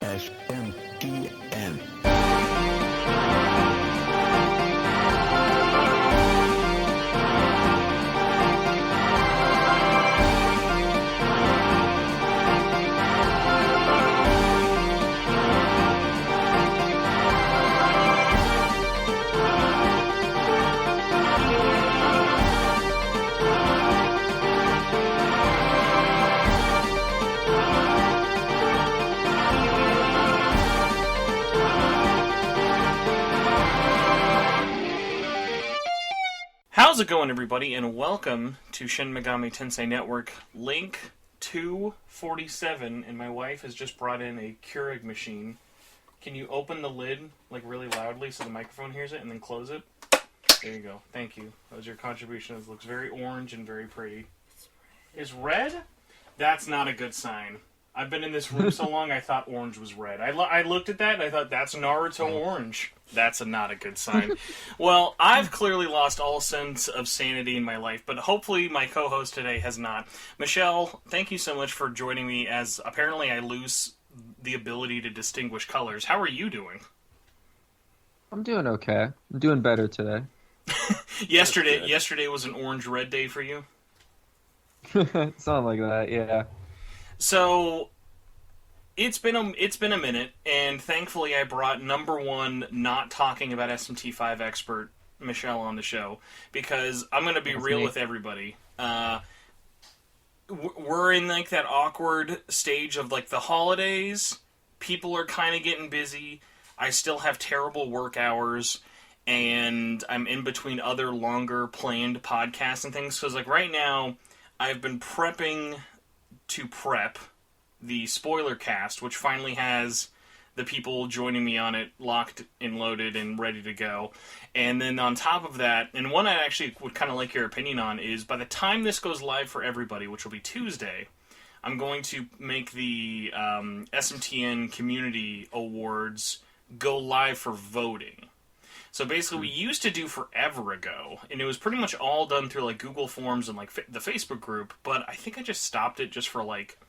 SMTN. How's it going, everybody, and welcome to Shin Megami Tensei Network Link 247, and my wife has just brought in a Keurig machine. Can you open the lid, like, really loudly so the microphone hears it, and then close it? There you go. Thank you. That was your contribution. It looks very orange and very pretty. Is red? That's not a good sign. I've been in this room so long, I thought orange was red. I looked at that, and I thought, that's Naruto orange. That's not a good sign. Well, I've clearly lost all sense of sanity in my life, but hopefully my co-host today has not. Michelle, thank you so much for joining me, as apparently I lose the ability to distinguish colors. How are you doing? I'm doing okay. I'm doing better today. Yesterday was an orange-red day for you? Something like that, yeah. So, it's been a minute, and thankfully I brought number one not talking about SMT5 expert Michelle on the show, because I'm going to be real with everybody. We're in like that awkward stage of like the holidays. People are kind of getting busy. I still have terrible work hours, and I'm in between other longer planned podcasts and things. Because like right now, I've been prepping to prep the spoiler cast, which finally has the people joining me on it locked and loaded and ready to go. And then on top of that, and one I actually would kind of like your opinion on, is by the time this goes live for everybody, which will be Tuesday, I'm going to make the SMTN Community Awards go live for voting. So basically, we used to do forever ago, and it was pretty much all done through like Google Forms and like the Facebook group, but I think I just stopped it just for like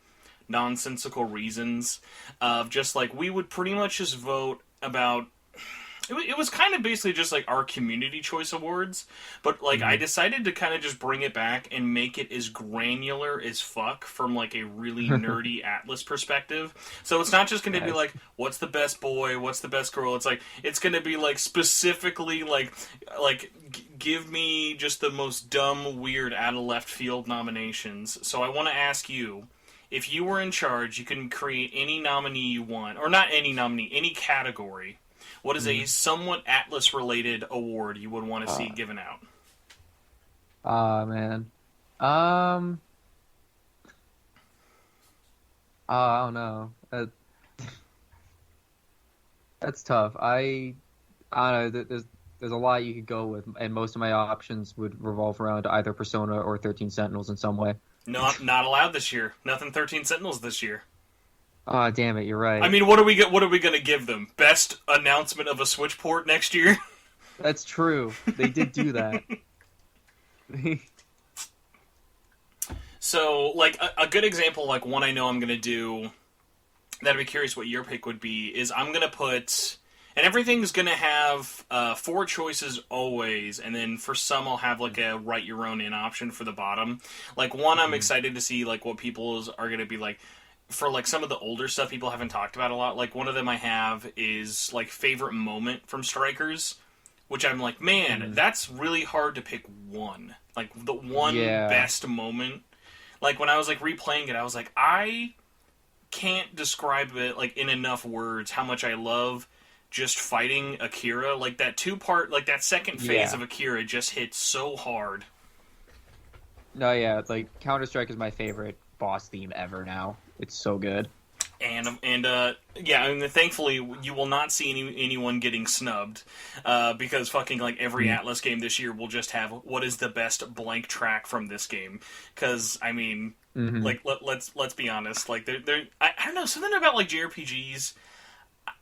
nonsensical reasons of just like we would pretty much just vote about it was kind of basically just like our community choice awards, but like I decided to kind of just bring it back and make it as granular as fuck from like a really nerdy Atlus perspective. So it's not just going to be like what's the best boy, what's the best girl. It's like it's going to be like specifically like give me just the most dumb, weird, out of left field nominations. So I want to ask you, if you were in charge, you can create any nominee you want, or not any nominee, any category. What is a somewhat Atlus-related award you would want to see given out? Man. I don't know. That's tough. I don't know. There's a lot you could go with, and most of my options would revolve around either Persona or 13 Sentinels in some way. No, not allowed this year. Nothing 13 Sentinels this year. Oh, damn it, you're right. I mean, what are we going to give them? Best announcement of a Switch port next year? That's true. They did do that. So, like, a good example, like one I know I'm going to do, that I'd be curious what your pick would be, is I'm going to put... And everything's going to have 4 choices always, and then for some I'll have like a write your own in option for the bottom. Like one I'm excited to see like what people's are going to be like. For like some of the older stuff people haven't talked about a lot, like one of them I have is like favorite moment from Strikers, which I'm like, man, that's really hard to pick one. Like the one best moment. Like when I was like replaying it, I was like, I can't describe it like in enough words how much I love just fighting Akira. Like that 2-part, like that second phase of Akira just hits so hard. No, yeah, it's like Counter-Strike is my favorite boss theme ever now. It's so good. And yeah, I mean, thankfully you will not see anyone getting snubbed, because fucking like every Atlus game this year will just have what is the best blank track from this game. Because I mean, like let's be honest, like I don't know, something about like JRPGs.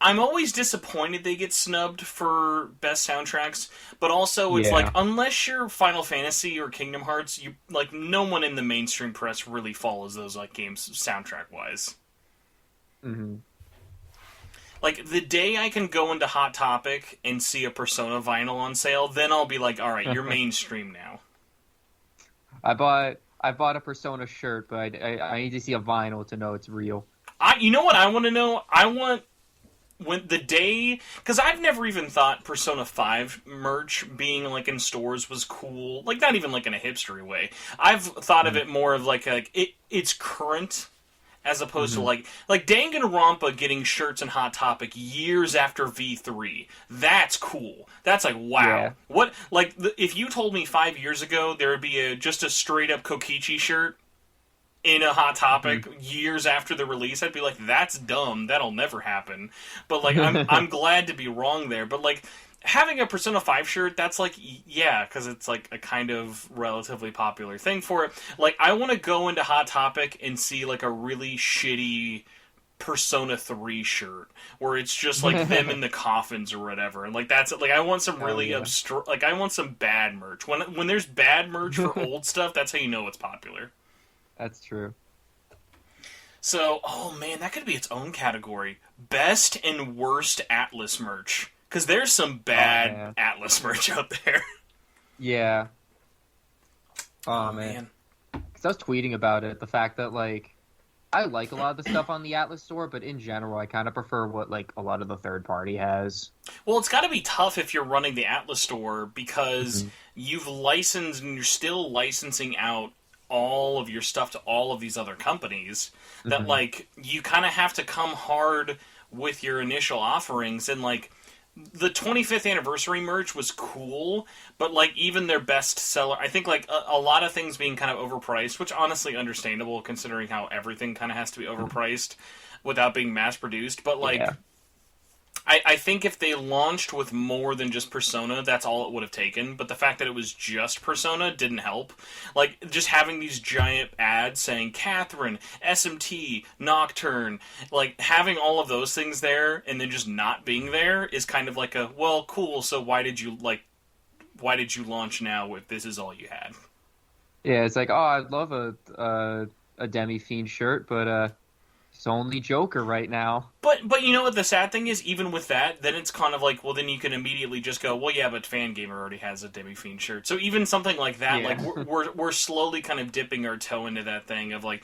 I'm always disappointed they get snubbed for best soundtracks, but also it's like unless you're Final Fantasy or Kingdom Hearts, you like no one in the mainstream press really follows those like games soundtrack wise. Like, the day I can go into Hot Topic and see a Persona vinyl on sale, then I'll be like, alright, you're mainstream now. I bought a Persona shirt, but I need to see a vinyl to know it's real. You know what I want to know? I want when the day, because I've never even thought Persona 5 merch being like in stores was cool. Like, not even like in a hipstery way. I've thought of it more of like it's current as opposed to like Danganronpa getting shirts in Hot Topic years after V3. That's cool. That's like, wow. Yeah. What, like, if you told me 5 years ago there would be just a straight up Kokichi shirt in a Hot Topic years after the release, I'd be like, that's dumb. That'll never happen. But like, I'm glad to be wrong there. But like, having a Persona 5 shirt, that's like, yeah, because it's like a kind of relatively popular thing for it. Like, I want to go into Hot Topic and see like a really shitty Persona 3 shirt where it's just like them in the coffins or whatever, and like that's like, I want some really like, I want some bad merch. When there's bad merch for old stuff, that's how you know it's popular. That's true. So, oh man, that could be its own category. Best and worst Atlus merch. Because there's some bad Atlus merch out there. Yeah. Oh, man. Because I was tweeting about it, the fact that, like, I like a lot of the stuff on the Atlus store, but in general, I kind of prefer what, like, a lot of the third party has. Well, it's got to be tough if you're running the Atlus store, because you've licensed, and you're still licensing out all of your stuff to all of these other companies, that, like, you kind of have to come hard with your initial offerings, and, like, the 25th anniversary merch was cool, but like, even their best seller, I think like a lot of things being kind of overpriced, which honestly understandable considering how everything kind of has to be overpriced without being mass produced. But like, I think if they launched with more than just Persona, that's all it would have taken. But the fact that it was just Persona didn't help. Like, just having these giant ads saying Catherine, SMT, Nocturne, like, having all of those things there and then just not being there is kind of like a, well, cool, so why did you launch now if this is all you had? Yeah, it's like, oh, I'd love a Demi-Fiend shirt, but it's only Joker right now. But you know what the sad thing is? Even with that, then it's kind of like, well, then you can immediately just go, well, yeah, but Fangamer already has a Demi-Fiend shirt. So even something like that, like, we're slowly kind of dipping our toe into that thing of, like,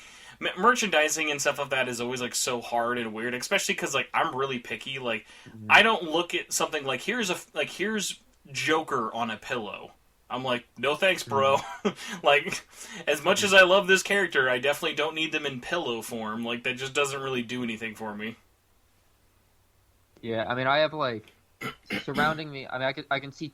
merchandising and stuff of that is always, like, so hard and weird, especially because, like, I'm really picky. Like, I don't look at something like, here's Joker on a pillow. I'm like, no thanks, bro. Like, as much as I love this character, I definitely don't need them in pillow form. Like, that just doesn't really do anything for me. Yeah, I mean, I have, like, surrounding me, I mean, I can see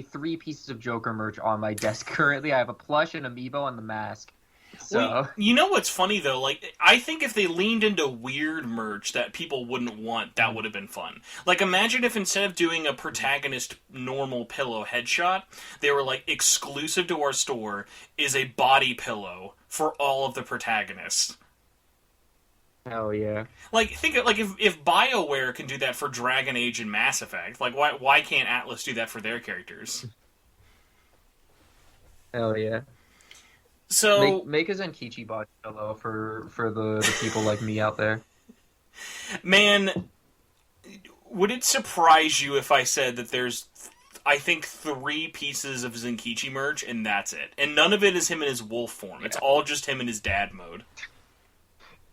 three pieces of Joker merch on my desk currently. I have a plush, an amiibo, and the mask. So, well, you know what's funny though? Like, I think if they leaned into weird merch that people wouldn't want, that would have been fun. Like, imagine if instead of doing a protagonist normal pillow headshot, they were like, exclusive to our store is a body pillow for all of the protagonists. Hell yeah! Like, think of, like, if BioWare can do that for Dragon Age and Mass Effect, like, why can't Atlus do that for their characters? Hell yeah! So make a Zenkichi body pillow for the people like me out there. Man, would it surprise you if I said that there's, I think, 3 pieces of Zenkichi merch and that's it, and none of it is him in his wolf form? Yeah. It's all just him in his dad mode.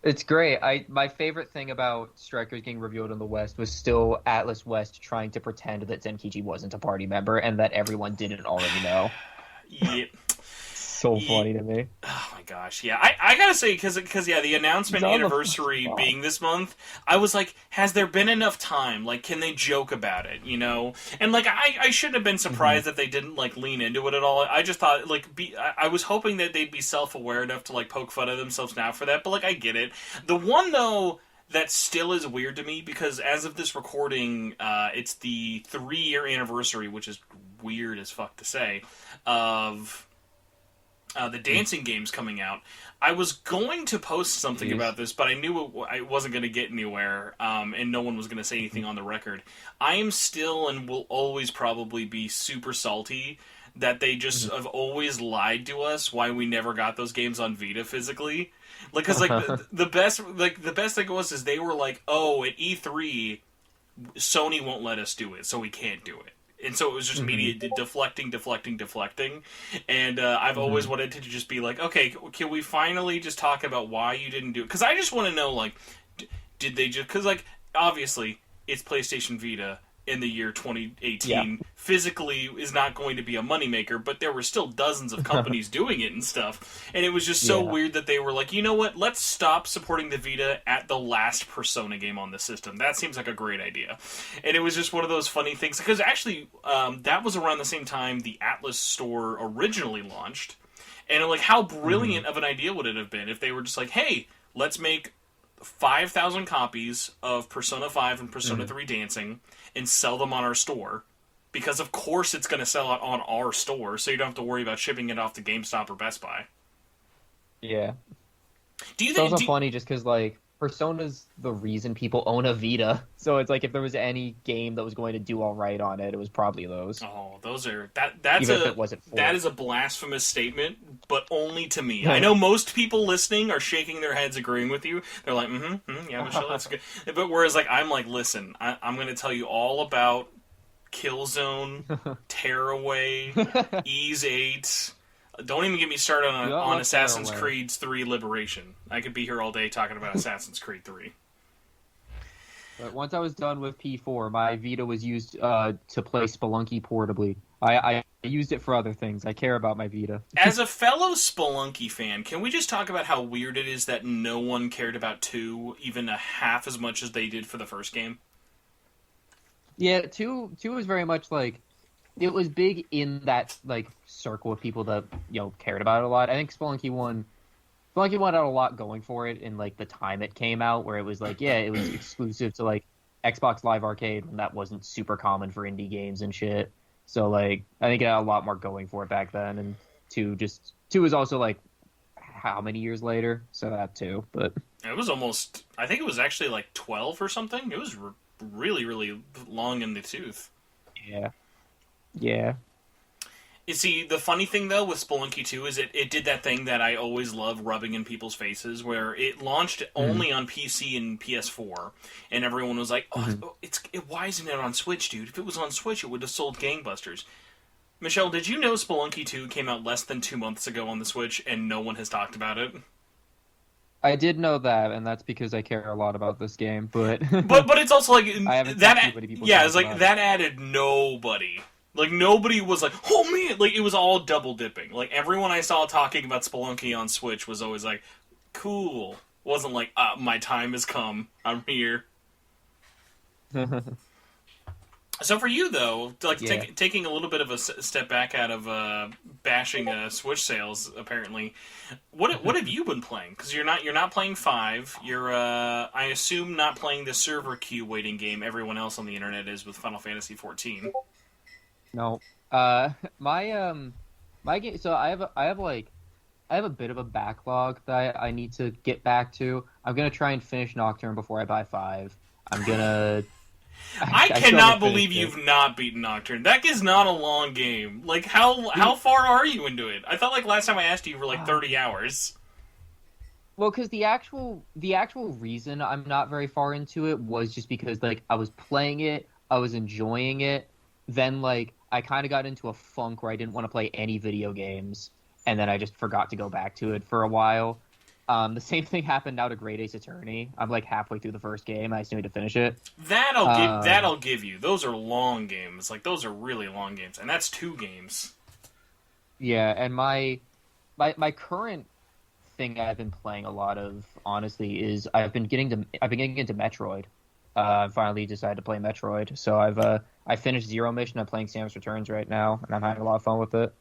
It's great. My favorite thing about Strikers getting revealed in the West was still Atlus West trying to pretend that Zenkichi wasn't a party member and that everyone didn't already know. Yeah. So funny to me. Oh my gosh, yeah. I gotta say, because yeah, the announcement anniversary being this month, I was like, has there been enough time? Like, can they joke about it, you know? And like, I shouldn't have been surprised that they didn't like lean into it at all. I just thought, like, I was hoping that they'd be self-aware enough to like poke fun at themselves now for that, but like, I get it. The one though that still is weird to me, because as of this recording, it's the 3-year anniversary, which is weird as fuck to say, of the dancing games coming out. I was going to post something about this, but I knew I wasn't going to get anywhere, and no one was going to say anything on the record. I am still and will always probably be super salty that they just have always lied to us why we never got those games on Vita physically. Like, because like the best thing was is they were like, oh, at E3 Sony won't let us do it, so we can't do it. And so it was just immediate deflecting. And I've always wanted to just be like, okay, can we finally just talk about why you didn't do it? Because I just want to know, like, did they just... Because, like, obviously, it's PlayStation Vita in the year 2018. Yeah. Physically is not going to be a moneymaker, but there were still dozens of companies doing it and stuff. And it was just so weird that they were like, you know what, let's stop supporting the Vita at the last Persona game on the system. That seems like a great idea. And it was just one of those funny things, because actually, that was around the same time the Atlus store originally launched. And like, how brilliant of an idea would it have been if they were just like, hey, let's make 5,000 copies of Persona 5 and Persona 3 Dancing and sell them on our store, because of course it's going to sell out on our store, so you don't have to worry about shipping it off to GameStop or Best Buy. Yeah. Do you think it's also funny just because, like, Persona's the reason people own a Vita, so it's like if there was any game that was going to do all right on it, it was probably those. Oh, those are... That's Even if it wasn't for that is a blasphemous statement, but only to me. I know most people listening are shaking their heads agreeing with you. They're like, yeah, Michelle, that's good. But whereas, like, I'm like, listen, I'm going to tell you all about Killzone, Tearaway, Ys 8... Don't even get me started on Assassin's Creed 3 Liberation. I could be here all day talking about Assassin's Creed 3. But once I was done with P4, my Vita was used to play Spelunky portably. I used it for other things. I care about my Vita. As a fellow Spelunky fan, can we just talk about how weird it is that no one cared about 2 even a half as much as they did for the first game? Yeah, 2 was very much like... It was big in that, like, circle of people that, you know, cared about it a lot. I think Spelunky 1 had a lot going for it in, like, the time it came out, where it was like, yeah, it was exclusive to, like, Xbox Live Arcade when that wasn't super common for indie games and shit. So, like, I think it had a lot more going for it back then. And 2 was also, like, how many years later? So that too, but... It was almost... I think it was actually, like, 12 or something. It was really, really long in the tooth. Yeah. Yeah. You see, the funny thing, though, with Spelunky 2 is it did that thing that I always love rubbing in people's faces, where it launched only on PC and PS4, and everyone was like, why isn't it on Switch, dude? If it was on Switch, it would have sold gangbusters. Michelle, did you know Spelunky 2 came out less than 2 months ago on the Switch, and no one has talked about it? I did know that, and that's because I care a lot about this game, but... but it's also like... I haven't seen too many people it's like, that added nobody... Like, nobody was like, oh man, like, it was all double dipping. Like, everyone I saw talking about Spelunky on Switch was always like, cool. Wasn't like, my time has come. I'm here. So for you, though, like, taking a little bit of a step back out of bashing Switch sales, apparently, what have you been playing? Because you're not playing 5. You're, I assume, not playing the server queue waiting game everyone else on the internet is with Final Fantasy XIV. No. My game. So I have a bit of a backlog that I need to get back to. I'm gonna try and finish Nocturne before I buy 5. I'm gonna. I cannot believe you've not beaten Nocturne. That is not a long game. Like, how far are you into it? I thought, like, last time I asked you were like 30 hours. Well, because the actual reason I'm not very far into it was just because, like, I was playing it, I was enjoying it, then, like, I kind of got into a funk where I didn't want to play any video games, and then I just forgot to go back to it for a while. The same thing happened now to Great Ace Attorney. I'm like halfway through the first game. I still need to finish it. That'll give you. Those are long games. Like, those are really long games, and that's 2 games. Yeah, and my current thing I've been playing a lot of, honestly, is I've been getting into Metroid. I finally decided to play Metroid, so I finished Zero Mission. I'm playing Samus Returns right now, and I'm having a lot of fun with it.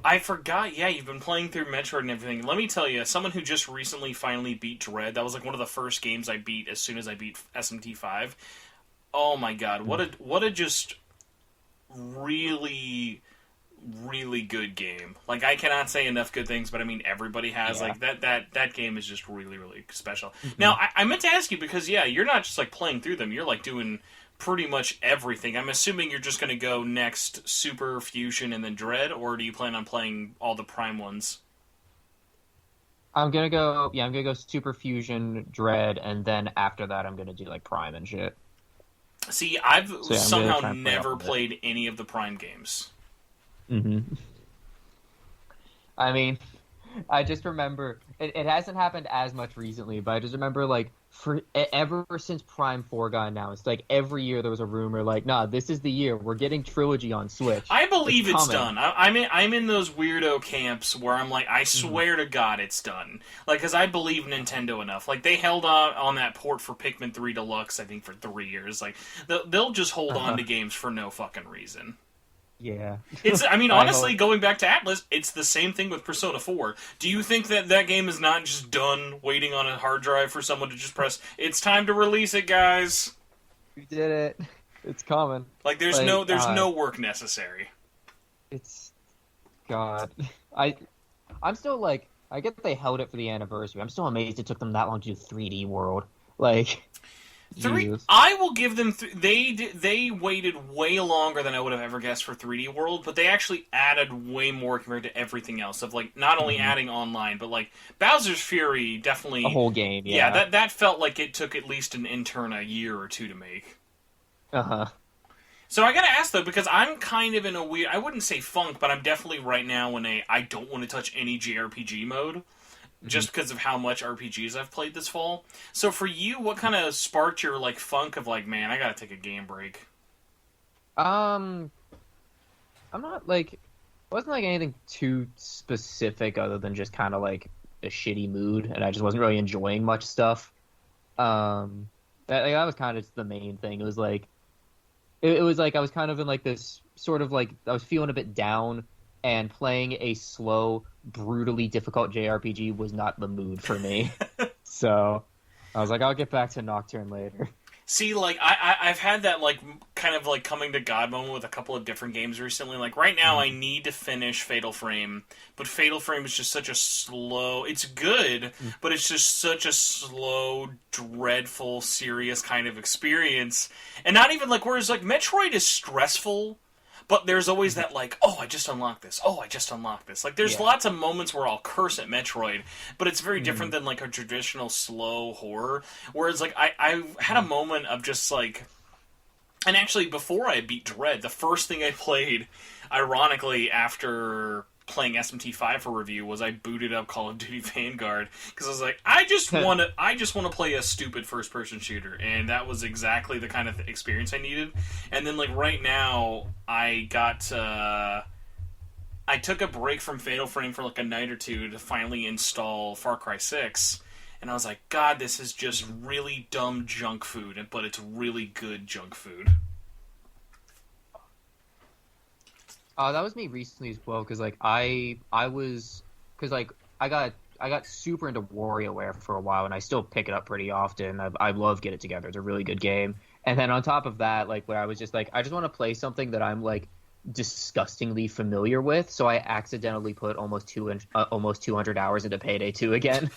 I forgot, you've been playing through Metroid and everything. Let me tell you, as someone who just recently finally beat Dread, that was like one of the first games I beat as soon as I beat SMT5. Oh my god, what a just really, really good game. Like, I cannot say enough good things, but I mean, everybody has, like, that game is just really, really special. Mm-hmm. Now, I meant to ask you, because, you're not just, like, playing through them, you're, like, doing pretty much everything. I'm assuming you're just going to go next Super, Fusion, and then Dread, or do you plan on playing all the Prime ones? I'm gonna go Super Fusion, Dread, and then after that I'm gonna do, like, Prime and shit. See, I've So, yeah, I'm somehow really trying to play never up a bit. played any of the Prime games. I mean, I just remember it hasn't happened as much recently, but I just remember like ever since Prime 4 got announced, like every year there was a rumor like, nah, this is the year we're getting Trilogy on Switch. I believe it's coming. done. I'm in those weirdo camps where I'm like, I swear to God it's done. Like, because I believe Nintendo enough. Like, they held on that port for Pikmin 3 Deluxe, I think, for 3 years. Like, they'll just hold on to games for no fucking reason. Yeah. It's, I mean, I honestly, hope. going back to Atlus, it's the same thing with Persona 4. Do you think that that game is not just done waiting on a hard drive for someone to just press, it's time to release it, guys? We did it. It's coming. Like, there's Like, no work necessary. It's God. I'm still like I get that they held it for the anniversary. I'm still amazed it took them that long to do 3D World. Like Jesus. I will give them. They waited way longer than I would have ever guessed for 3D World, but they actually added way more compared to everything else. Of like not only adding online, but like Bowser's Fury definitely A whole game, yeah. Yeah, that felt like it took at least an intern a year or two to make. Uh-huh. So I gotta ask though, because I'm kind of in a weird. I wouldn't say funk, but I'm definitely right now in a I don't want to touch any JRPG mode. Just because of how much RPGs I've played this fall. So for you, what kind of sparked your like funk of like, man, I gotta take a game break? I'm not like, it wasn't like anything too specific other than just kind of like a shitty mood, and I just wasn't really enjoying much stuff. That was kind of the main thing. It was like, it was like I was kind of in like this sort of like I was feeling a bit down, and playing a slow, brutally difficult JRPG was not the mood for me. So I was like, I'll get back to Nocturne later. See, like, I've had that, like, kind of, like, coming to God moment with a couple of different games recently. Like, right now I need to finish Fatal Frame, but Fatal Frame is just such a slow... It's good, but it's just such a slow, dreadful, serious kind of experience. And not even, like, whereas, like, Metroid is stressful, but there's always that, like, oh, I just unlocked this. Oh, I just unlocked this. Like, there's lots of moments where I'll curse at Metroid, but it's very different than, like, a traditional slow horror. Whereas, like, I had a moment of just, like... And actually, before I beat Dread, the first thing I played, ironically, after playing SMT5 for review, was I booted up Call of Duty Vanguard, because I was like, I just want to play a stupid first-person shooter, and that was exactly the kind of experience I needed. And then, like, right now, I took a break from Fatal Frame for, like, a night or two to finally install Far Cry 6, and I was like, God, this is just really dumb junk food, but it's really good junk food. That was me recently as well, because like I got super into WarioWare for a while, and I still pick it up pretty often. I love Get It Together; it's a really good game. And then on top of that, like where I was just like, I just want to play something that I'm like disgustingly familiar with, so I accidentally put almost 200 hours into Payday 2 again.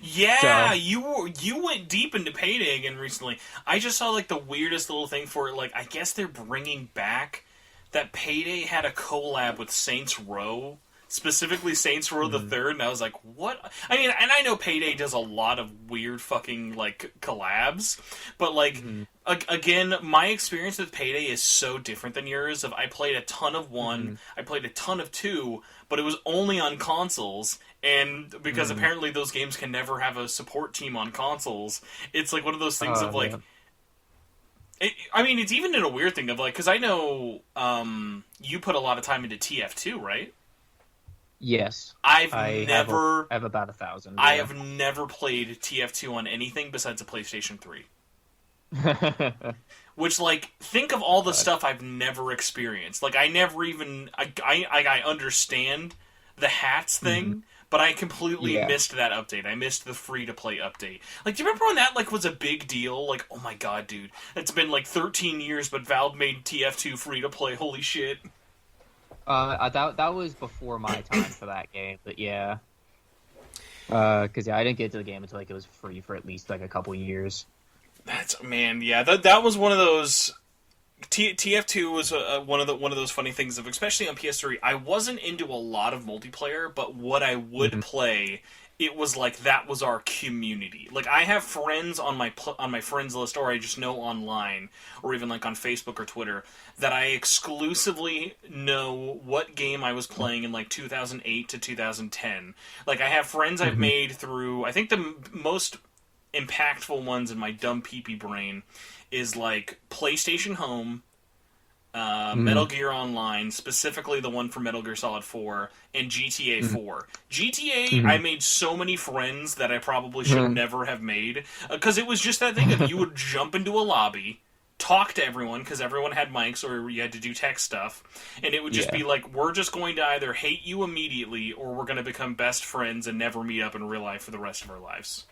Yeah, So, you went deep into Payday again recently. I just saw like the weirdest little thing for it. Like, I guess they're bringing back that Payday had a collab with Saints Row, specifically Saints Row the Third, and I was like, what? I mean, and I know Payday does a lot of weird fucking like collabs, but like again, my experience with Payday is so different than yours. I played a ton of one, I played a ton of two, but it was only on consoles. And because apparently those games can never have a support team on consoles, it's like one of those things of like, I mean, it's even in a weird thing of like, because I know you put a lot of time into TF2, right? yes, I have about 1,000. I have never played TF2 on anything besides a PlayStation 3. Which, like, think of all the stuff I've never experienced. Like, I never even... I understand the hats thing, but I completely missed that update. I missed the free-to-play update. Like, do you remember when that, like, was a big deal? Like, oh my god, dude. It's been, like, 13 years, but Valve made TF2 free-to-play. Holy shit. That was before my time for that game, but yeah. Because, I didn't get to the game until, like, it was free for at least, like, a couple years. That was one of those... TF2 was one of those funny things of, especially on PS3, I wasn't into a lot of multiplayer, but what I would play it was like that was our community. Like I have friends on my friends list, or I just know online, or even like on Facebook or Twitter, that I exclusively know what game I was playing in like 2008 to 2010. Like I have friends I've made through. I think the most impactful ones in my dumb pee-pee brain is like PlayStation Home, Metal Gear Online, specifically the one for Metal Gear Solid 4, and GTA 4. GTA, I made so many friends that I probably should never have made, because it was just that thing of you would jump into a lobby, talk to everyone, because everyone had mics, or you had to do tech stuff, and it would just be like, we're just going to either hate you immediately, or we're going to become best friends and never meet up in real life for the rest of our lives.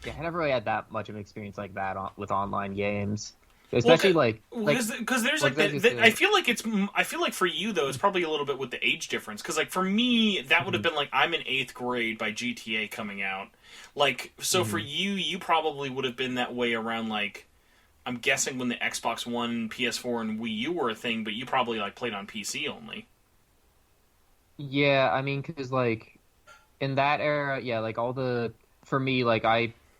Yeah, I never really had that much of an experience like that with online games. Especially because there's like I feel like for you though it's probably a little bit with the age difference, because like for me that would have been like I'm in 8th grade by GTA coming out, like so for you probably would have been that way around like I'm guessing when the Xbox One, PS4, and Wii U were a thing, but you probably like played on PC only. Yeah, I mean, because like in that era, yeah, like all the for me like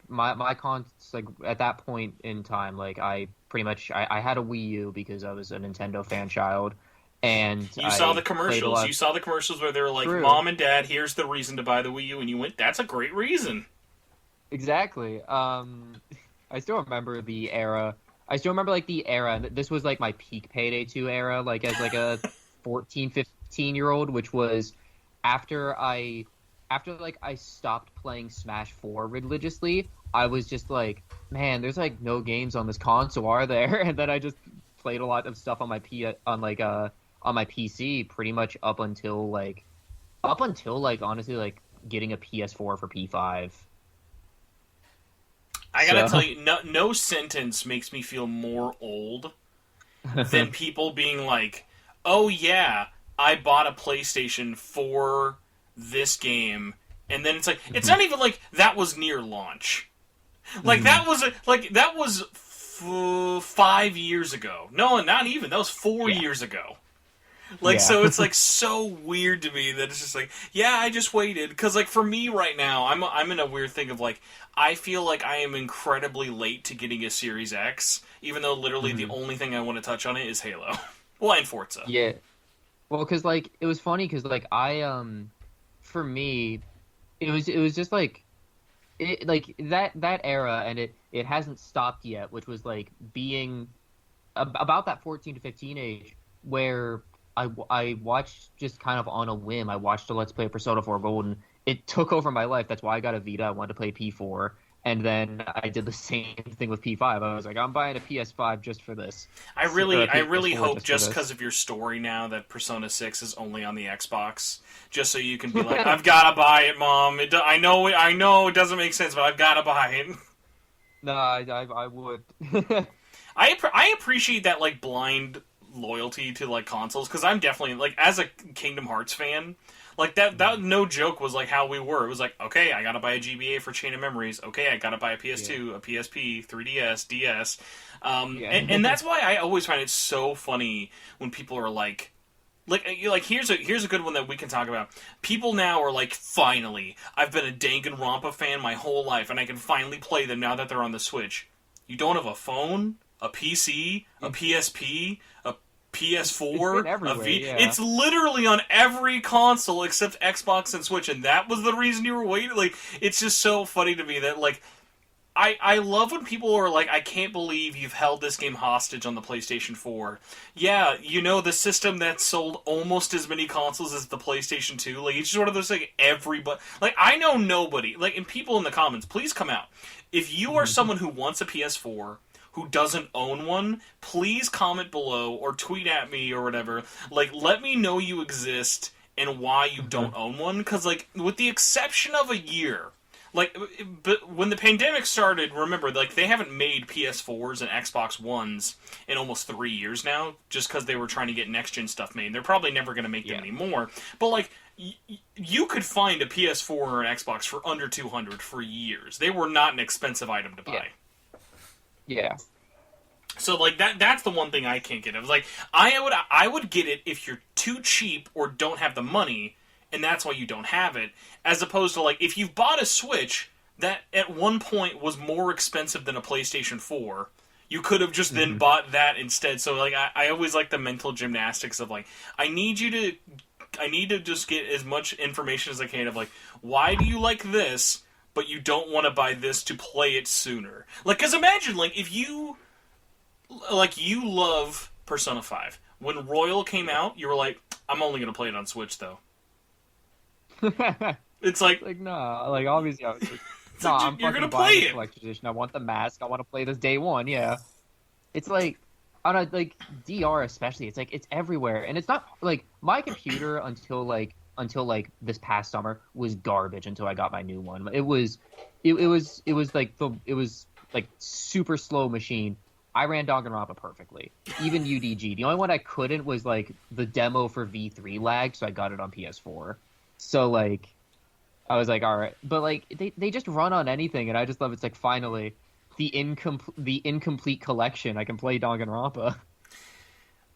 my cons like at that point in time like I pretty much I had a Wii U because I was a Nintendo fan child, and you saw the commercials. You saw the commercials where they were like, "Mom and Dad, here's the reason to buy the Wii U," and you went, "That's a great reason." Exactly. I still remember the era. I still remember like the era. This was like my peak Payday 2 era, like as like a 14, 15-year-old, which was after like I stopped playing Smash 4 religiously. I was just like, man, there's like no games on this console, are there? And then I just played a lot of stuff on my on my PC pretty much up until like honestly like getting a PS4 for P5. I gotta tell you, no sentence makes me feel more old than people being like, "Oh yeah, I bought a PlayStation for this game," and then it's like it's not even like that was near launch. Like that was 5 years ago. No, not even. That was 4 years ago. Like so, it's like so weird to me that it's just like, yeah, I just waited because like for me right now, I'm in a weird thing of like I feel like I am incredibly late to getting a Series X, even though literally the only thing I want to touch on it is Halo, well, and Forza. Yeah, well, because like it was funny because like for me, it was just like. Like that era, and it hasn't stopped yet, which was like being about that 14 to 15 age, where I watched just kind of on a whim. I watched a Let's Play of Persona 4 Golden. It took over my life. That's why I got a Vita. I wanted to play P4, and then I did the same thing with P5. I was like, I'm buying a PS5 just for this. I really hope just because of your story now that Persona 6 is only on the Xbox, just so you can be like, I've got to buy it, Mom. I know it doesn't make sense, but I've got to buy it. No, I would. I appreciate that like blind loyalty to like consoles, because I'm definitely like as a Kingdom Hearts fan. Like, that no joke was, like, how we were. It was like, okay, I gotta buy a GBA for Chain of Memories. Okay, I gotta buy a PS2, a PSP, 3DS, DS. And that's why I always find it so funny when people are like, here's a good one that we can talk about. People now are like, finally, I've been a Danganronpa fan my whole life, and I can finally play them now that they're on the Switch. You don't have a phone, a PC, a PSP, a PS4, it's literally on every console except Xbox and Switch, and that was the reason you were waiting. Like, it's just so funny to me that like I love when people are like, I can't believe you've held this game hostage on the PlayStation 4. Yeah, you know, the system that sold almost as many consoles as the PlayStation 2. Like, it's just one of those, like, everybody... Like, I know nobody... Like, and people in the comments, please come out. If you are someone who wants a PS4... who doesn't own one, please comment below or tweet at me or whatever. Like, let me know you exist and why you don't own one. Because, like, with the exception of a year, like, but when the pandemic started, remember, like, they haven't made PS4s and Xbox Ones in almost 3 years now, just because they were trying to get next-gen stuff made. They're probably never going to make them anymore. But, like, you could find a PS4 or an Xbox for under $200 for years. They were not an expensive item to buy. Yeah. So like that's the one thing I can't get. I was like, I would get it if you're too cheap or don't have the money, and that's why you don't have it. As opposed to, like, if you've bought a Switch that at one point was more expensive than a PlayStation 4, you could have just then bought that instead. So, like, I always like the mental gymnastics of, like, I need to just get as much information as I can of, like, why do you like this, but you don't want to buy this to play it sooner? Like, because imagine, like, if you love Persona 5. When Royal came out, you were like, I'm only going to play it on Switch, though. It's like... nah, like, obviously, I'm you're fucking gonna buying play the it. collector's edition. I want the mask. I want to play this day one, yeah. It's like, on a, like, DR especially, it's like, it's everywhere. And it's not, like, my computer until this past summer was garbage until I got my new one. It was like super slow machine. I ran Danganronpa perfectly. Even UDG. The only one I couldn't was, like, the demo for V3 lag, so I got it on PS4. So, like, I was like, all right. But, like, they just run on anything, and I just love it's like, finally, the incomplete collection. I can play Danganronpa.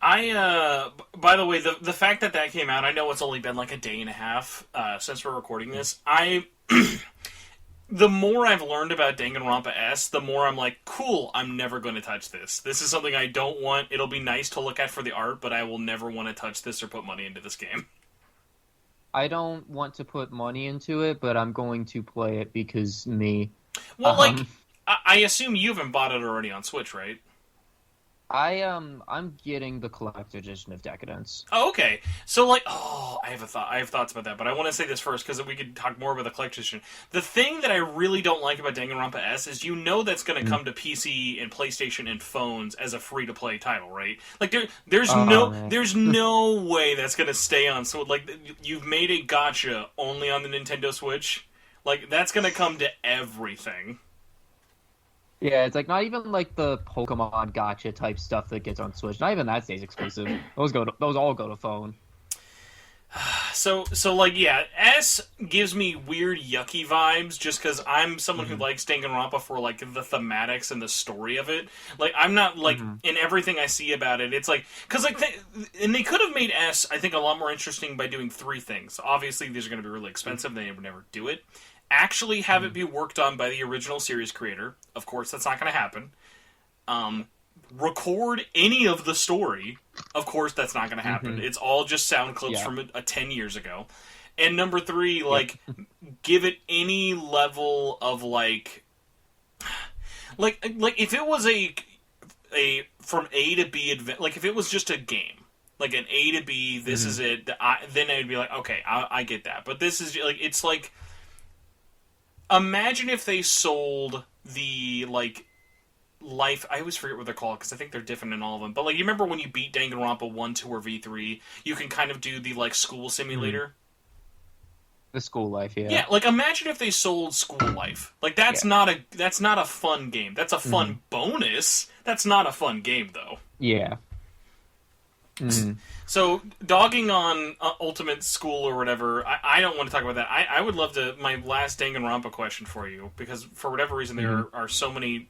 By the way, the fact that came out, I know it's only been like a day and a half since we're recording this. The more I've learned about Danganronpa S, the more I'm like, cool, I'm never going to touch this. This is something I don't want. It'll be nice to look at for the art, but I will never want to touch this or put money into this game. I don't want to put money into it, but I'm going to play it because me. Well, like, I assume you haven't bought it already on Switch, right? I'm getting the collector's edition of Decadence. Oh, okay. So, like, I have thoughts about that, but I want to say this first because we could talk more about the collector's edition. The thing that I really don't like about Danganronpa S is that's going to come to PC and PlayStation and phones as a free-to-play title, right? Like, there's no way that's going to stay on. So, like, you've made a gacha only on the Nintendo Switch. Like, that's going to come to everything. Yeah, it's like not even like the Pokemon gacha type stuff that gets on Switch. Not even that stays exclusive. Those all go to phone. So like, yeah, S gives me weird yucky vibes just because I'm someone who likes Danganronpa for like the thematics and the story of it. Like, I'm not like in everything I see about it. It's like because like they could have made S I think a lot more interesting by doing three things. Obviously, these are going to be really expensive. They would never do it. Actually have it be worked on by the original series creator. Of course, that's not going to happen. Record any of the story. Of course, that's not going to happen. It's all just sound clips from 10 years ago. And number three, like, give it any level of, like if it was a from A to B, like, if it was just a game, like an A to B, this is it, then I'd be like, okay, I get that. But this is, like, it's like, imagine if they sold the, like, life... I always forget what they're called, because I think they're different in all of them. But, like, you remember when you beat Danganronpa 1, 2, or V3, you can kind of do the, like, school simulator? The school life, yeah. Yeah, like, imagine if they sold school life. Like, that's not a fun game. That's a fun bonus. That's not a fun game, though. Yeah. So, dogging on Ultimate School or whatever, I don't want to talk about that. I would love to... My last Danganronpa question for you, because for whatever reason there are so many...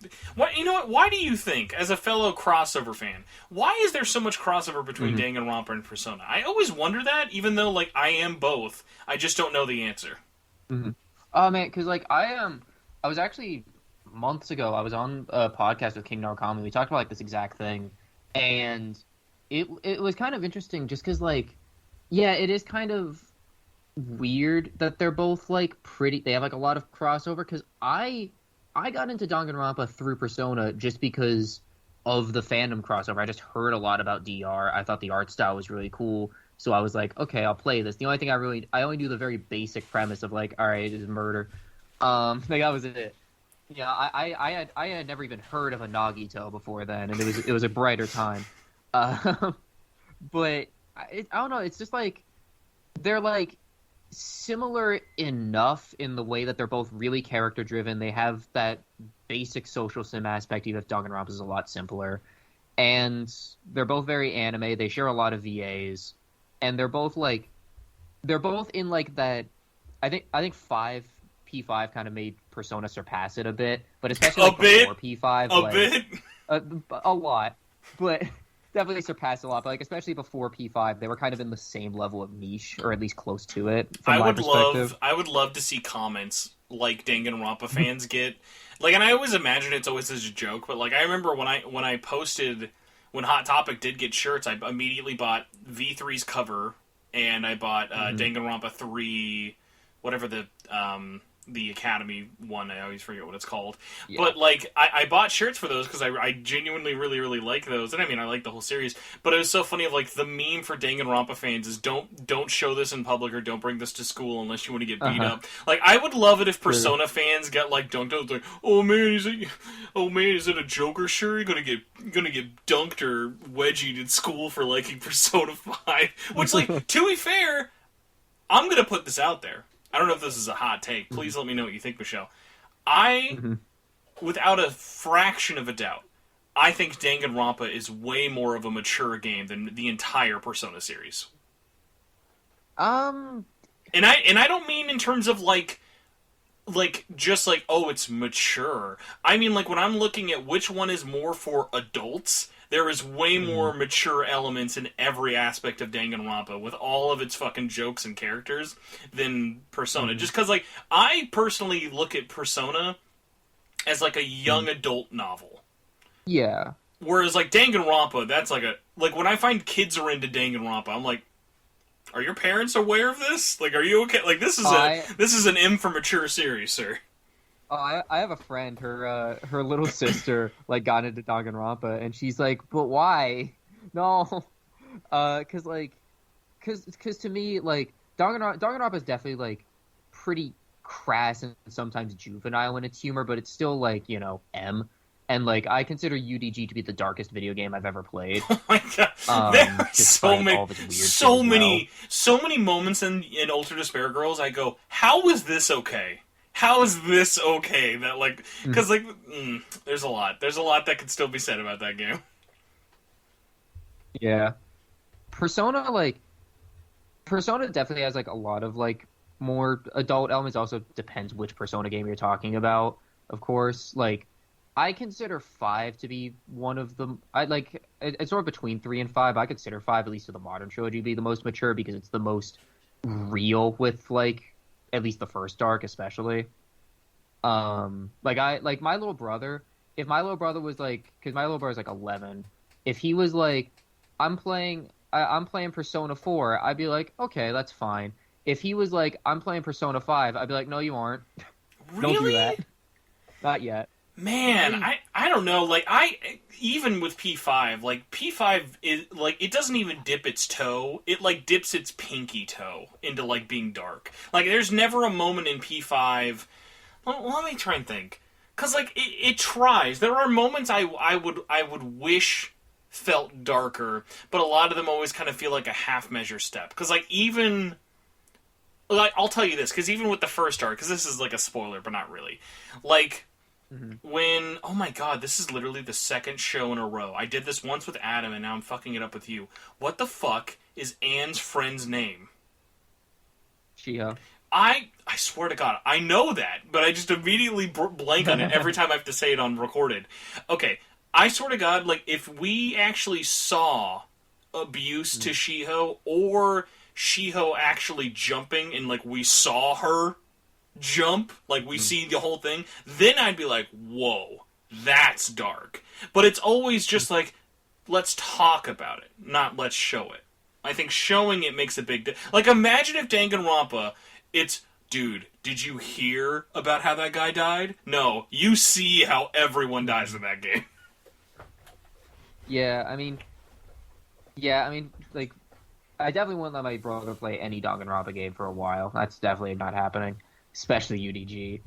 You know what? Why do you think, as a fellow crossover fan, why is there so much crossover between Danganronpa and Persona? I always wonder that, even though, like, I am both. I just don't know the answer. Oh, man, because, like, I was actually... Months ago, I was on a podcast with King Narukami. We talked about, like, this exact thing, and... It was kind of interesting just because, like, yeah, it is kind of weird that they're both, like, they have, like, a lot of crossover, because I got into Danganronpa through Persona just because of the fandom crossover. I just heard a lot about DR. I thought the art style was really cool, so I was like, okay, I'll play this. The only thing I only do the very basic premise of, like, all right, it's murder. Like, that was it. Yeah, I had never even heard of a Nagito before then, and it was a brighter time. But I don't know. It's just like they're like similar enough in the way that they're both really character driven. They have that basic social sim aspect, even if Danganronpa is a lot simpler. And they're both very anime. They share a lot of VAs, and they're both in like that. I think P5 kind of made Persona surpass it a bit, but especially like before P5, a lot, but. definitely surpassed a lot, but like especially before P5, they were kind of in the same level of niche, or at least close to it. From my perspective, I would love to see comments like Danganronpa fans get. Like, and I always imagine it's always as a joke, but like I remember when I posted when Hot Topic did get shirts, I immediately bought V3's cover, and I bought Danganronpa 3, whatever the Academy one, I always forget what it's called. Yeah. But, like, I bought shirts for those because I genuinely really, really like those. And, I mean, I like the whole series. But it was so funny of, like, the meme for Danganronpa fans is don't show this in public or don't bring this to school unless you want to get beat up. Like, I would love it if Persona fans got, like, dunked out. Like, oh, man, is it a Joker shirt? You're gonna get dunked or wedgied in school for liking Persona 5. Which, like, to be fair, I'm gonna put this out there. I don't know if this is a hot take. Please let me know what you think, Michelle. Without a fraction of a doubt, I think Danganronpa is way more of a mature game than the entire Persona series. And I don't mean in terms of like just like, oh, it's mature. I mean, like, when I'm looking at which one is more for adults, there is way more mature elements in every aspect of Danganronpa, with all of its fucking jokes and characters, than Persona. Just because, like, I personally look at Persona as, like, a young adult novel. Yeah. Whereas, like, Danganronpa, that's like like, when I find kids are into Danganronpa, I'm like, are your parents aware of this? Like, are you okay? Like, this is an M for mature series, sir. Oh, I have a friend. Her little sister like got into Danganronpa, and she's like, "But why? No, because to me, like Danganronpa is definitely like pretty crass and sometimes juvenile in its humor, but it's still like, you know, M." And, like, I consider UDG to be the darkest video game I've ever played. Oh my god. There are so many moments in Ultra Despair Girls I go, how is this okay? How is this okay? That, like, because, like, there's a lot. There's a lot that could still be said about that game. Yeah. Persona definitely has, like, a lot of, like, more adult elements. Also depends which Persona game you're talking about, of course. Like, I consider 5 to be one of them. It's sort of between 3 and 5. I consider 5, at least to the modern trilogy, to be the most mature because it's the most real with, like, at least the first arc, especially. My little brother. If my little brother was like, because my little brother's like 11, if he was like, I'm playing Persona 4, I'd be like, okay, that's fine. If he was like, I'm playing Persona 5, I'd be like, no, you aren't. Really? Don't do that. Not yet. Man, I don't know, like, even with P5, like, P5 is, like, it doesn't even dip its toe, it, like, dips its pinky toe into, like, being dark. Like, there's never a moment in P5, let me try and think, because, like, it tries. There are moments I would wish felt darker, but a lot of them always kind of feel like a half-measure step, because, like, even, like, I'll tell you this, because even with the first arc, because this is, like, a spoiler, but not really, like, when, oh my god, this is literally the second show in a row. I did this once with Adam, and now I'm fucking it up with you. What the fuck is Anne's friend's name? Shiho. I swear to god, I know that, but I just immediately blank on it every time I have to say it on recorded. Okay, I swear to god, like, if we actually saw abuse to Shiho, or Shiho actually jumping, and, like, we saw her jump, like, we see the whole thing, then I'd be like, whoa, that's dark. But it's always just like, let's talk about it, not let's show it. I think showing it makes a big like, imagine if Danganronpa, it's, dude, did you hear about how that guy died? No, you see how everyone dies in that game. Yeah, I mean, like, I definitely wouldn't let my brother play any Danganronpa game for a while. That's definitely not happening. Especially UDG.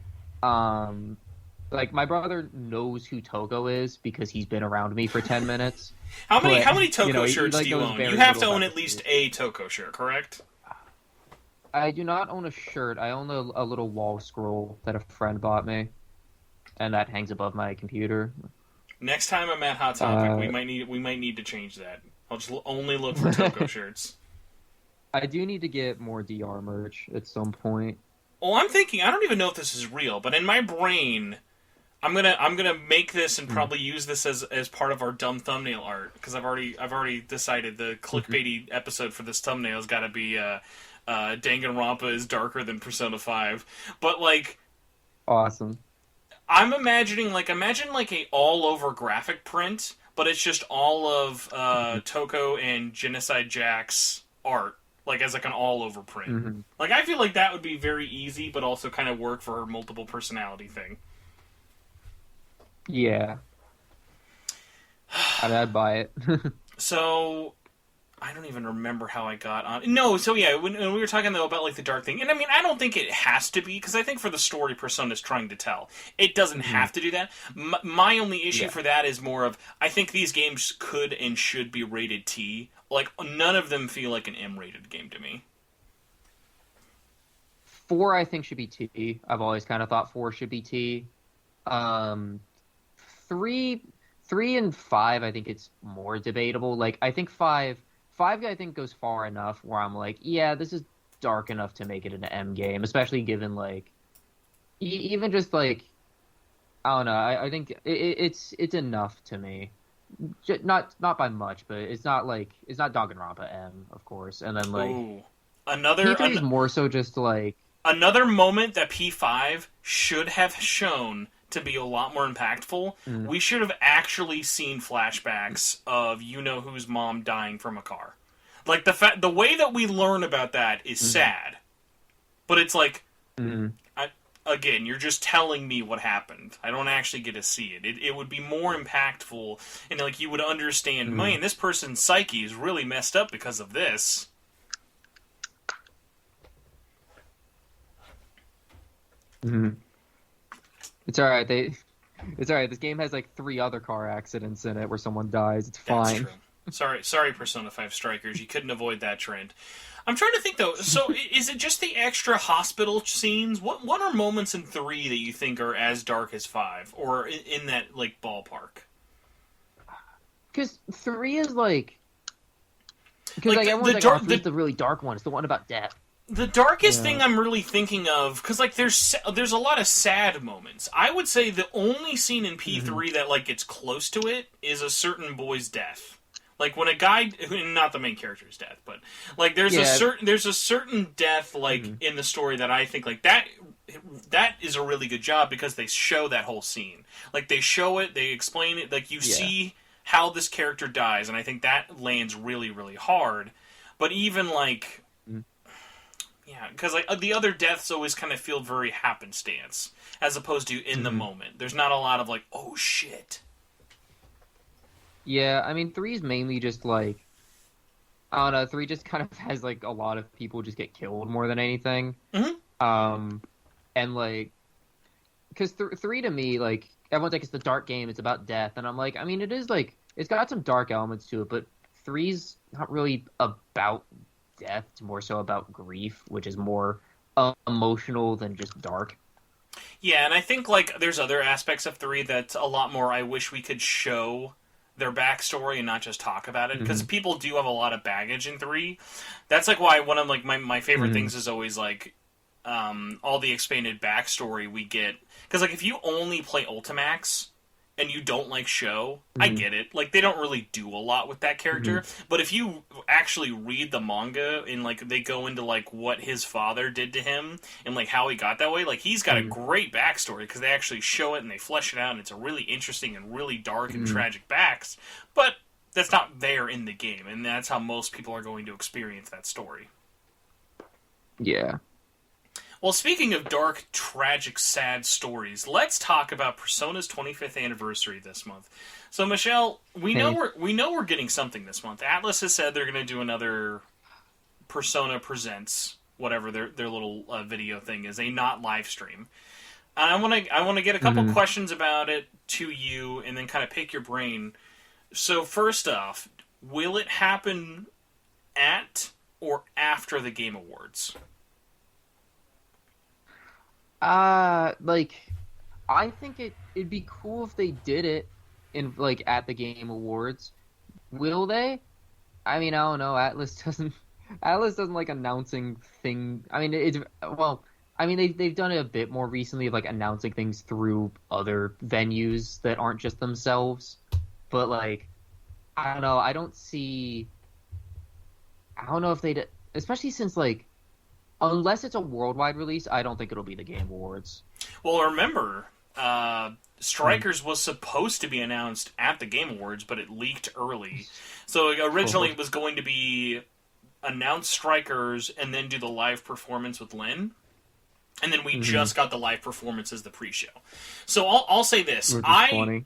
Like, my brother knows who Toko is because he's been around me for 10 minutes. How many Toko shirts do you own? You have to own at least a Toko shirt, correct? I do not own a shirt. I own a little wall scroll that a friend bought me, and that hangs above my computer. Next time I'm at Hot Topic, we might need to change that. I'll just only look for Toko shirts. I do need to get more DR merch at some point. Well, I'm thinking, I don't even know if this is real, but in my brain, I'm gonna make this and probably use this as part of our dumb thumbnail art, because I've already decided the clickbaity episode for this thumbnail has got to be Danganronpa is darker than Persona 5. But like, Awesome. I'm imagining imagine like a all over graphic print, but it's just all of Toko and Genocide Jack's art, like as like an all over print. Mm-hmm. Like I feel like that would be very easy, but also kind of work for her multiple personality thing. Yeah. I'd buy it. So, I don't even remember how I got on. No, so yeah, when we were talking though about like the dark thing, and I mean, I don't think it has to be, because I think for the story Persona's trying to tell, it doesn't have to do that. My only issue for that is more of, I think these games could and should be rated T. Like, none of them feel like an M-rated game to me. 4, I think, should be T. I've always kind of thought 4 should be T. 3 and 5, I think it's more debatable. Like, I think 5 I think goes far enough where I'm like, yeah, this is dark enough to make it an M game, especially given like even just like, I don't know, I think it's enough to me. Not by much, but it's not Danganronpa M, of course. And then like P3 is more so just like another moment that P5 should have shown to be a lot more impactful. We should have actually seen flashbacks of you-know-who's mom dying from a car. Like, the way that we learn about that is sad. But it's like, again, you're just telling me what happened. I don't actually get to see it. It would be more impactful, and like you would understand, man, this person's psyche is really messed up because of this. It's all right. It's all right. This game has like 3 other car accidents in it where someone dies. It's fine. That's true. Sorry, Persona 5 Strikers. You couldn't avoid that trend. I'm trying to think though. So, is it just the extra hospital scenes? What are moments in 3 that you think are as dark as 5, or in that like ballpark? Because 3 is like, because like everyone's like, 3's the really dark one. It's the one about death. The darkest thing I'm really thinking of, because like there's a lot of sad moments. I would say the only scene in P3 that like gets close to it is a certain boy's death. Like when a guy, not the main character's death, but like there's a certain death like in the story that I think like that is a really good job, because they show that whole scene. Like they show it, they explain it, like you see how this character dies, and I think that lands really, really hard. But even like. Yeah, because like the other deaths always kind of feel very happenstance, as opposed to in the moment. There's not a lot of like, oh shit. Yeah, I mean 3's mainly just like, I don't know. 3 just kind of has like a lot of people just get killed more than anything. And like, because 3 to me, like everyone's like, it's the dark game, it's about death, and I'm like, I mean, it is like, it's got some dark elements to it, but 3's not really about death. It's more so about grief, which is more emotional than just dark. Yeah, and I think like there's other aspects of 3 that's a lot more, I wish we could show their backstory and not just talk about it, because people do have a lot of baggage in 3. That's like why one of like my favorite things is always like all the expanded backstory we get, because like if you only play Ultimax and you don't like Show, I get it. Like, they don't really do a lot with that character. But if you actually read the manga and, like, they go into, like, what his father did to him and, like, how he got that way, like, he's got a great backstory, because they actually show it and they flesh it out, and it's a really interesting and really dark and tragic backs. But that's not there in the game, and that's how most people are going to experience that story. Yeah. Well, speaking of dark, tragic, sad stories, let's talk about Persona's 25th anniversary this month. So, Michelle, we know we're getting something this month. Atlus has said they're going to do another Persona Presents, whatever their little video thing is, a not live stream. And I want to get a couple questions about it to you, and then kind of pick your brain. So, first off, will it happen at or after the Game Awards? Like, I think it'd be cool if they did it in, like, at the Game Awards. Will they? I mean, I don't know. Atlus doesn't like announcing thing. I mean, I mean, they've done it a bit more recently, of like announcing things through other venues that aren't just themselves. But like, I don't know. I don't know if they'd, especially since like, unless it's a worldwide release, I don't think it'll be the Game Awards. Well, remember, Strikers was supposed to be announced at the Game Awards, but it leaked early. So originally it was going to be announce Strikers and then do the live performance with Lynn. And then we just got the live performance as the pre-show. So I'll say this. I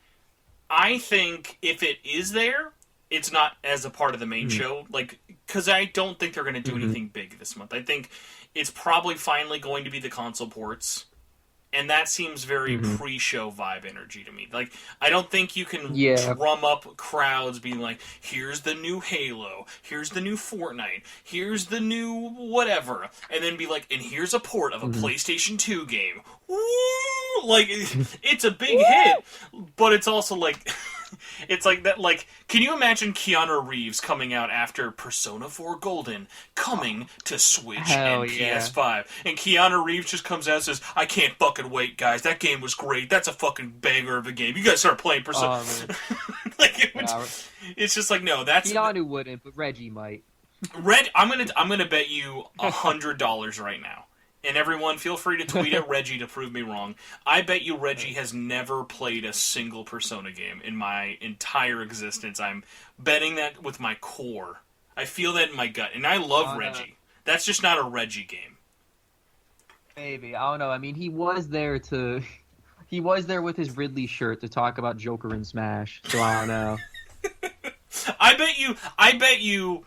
think if it is there, it's not as a part of the main show. Like, because I don't think they're going to do anything big this month. I think it's probably finally going to be the console ports. And that seems very pre-show vibe energy to me. Like, I don't think you can drum up crowds being like, here's the new Halo, here's the new Fortnite, here's the new whatever, and then be like, and here's a port of a PlayStation 2 game. Woo! Like, it's a big hit, but it's also like... It's like that, like, can you imagine Keanu Reeves coming out after Persona 4 Golden, coming to Switch and PS5, and Keanu Reeves just comes out and says, I can't fucking wait, guys, that game was great, that's a fucking banger of a game, you guys start playing Persona. Like, it's just like, no, that's... Keanu wouldn't, but Reggie might. I'm gonna bet you $100 right now. And everyone, feel free to tweet at Reggie to prove me wrong. I bet you Reggie has never played a single Persona game in my entire existence. I'm betting that with my core. I feel that in my gut. And I love Reggie. That's just not a Reggie game. Maybe. I don't know. I mean, he was there with his Ridley shirt to talk about Joker and Smash. So I don't know. I bet you,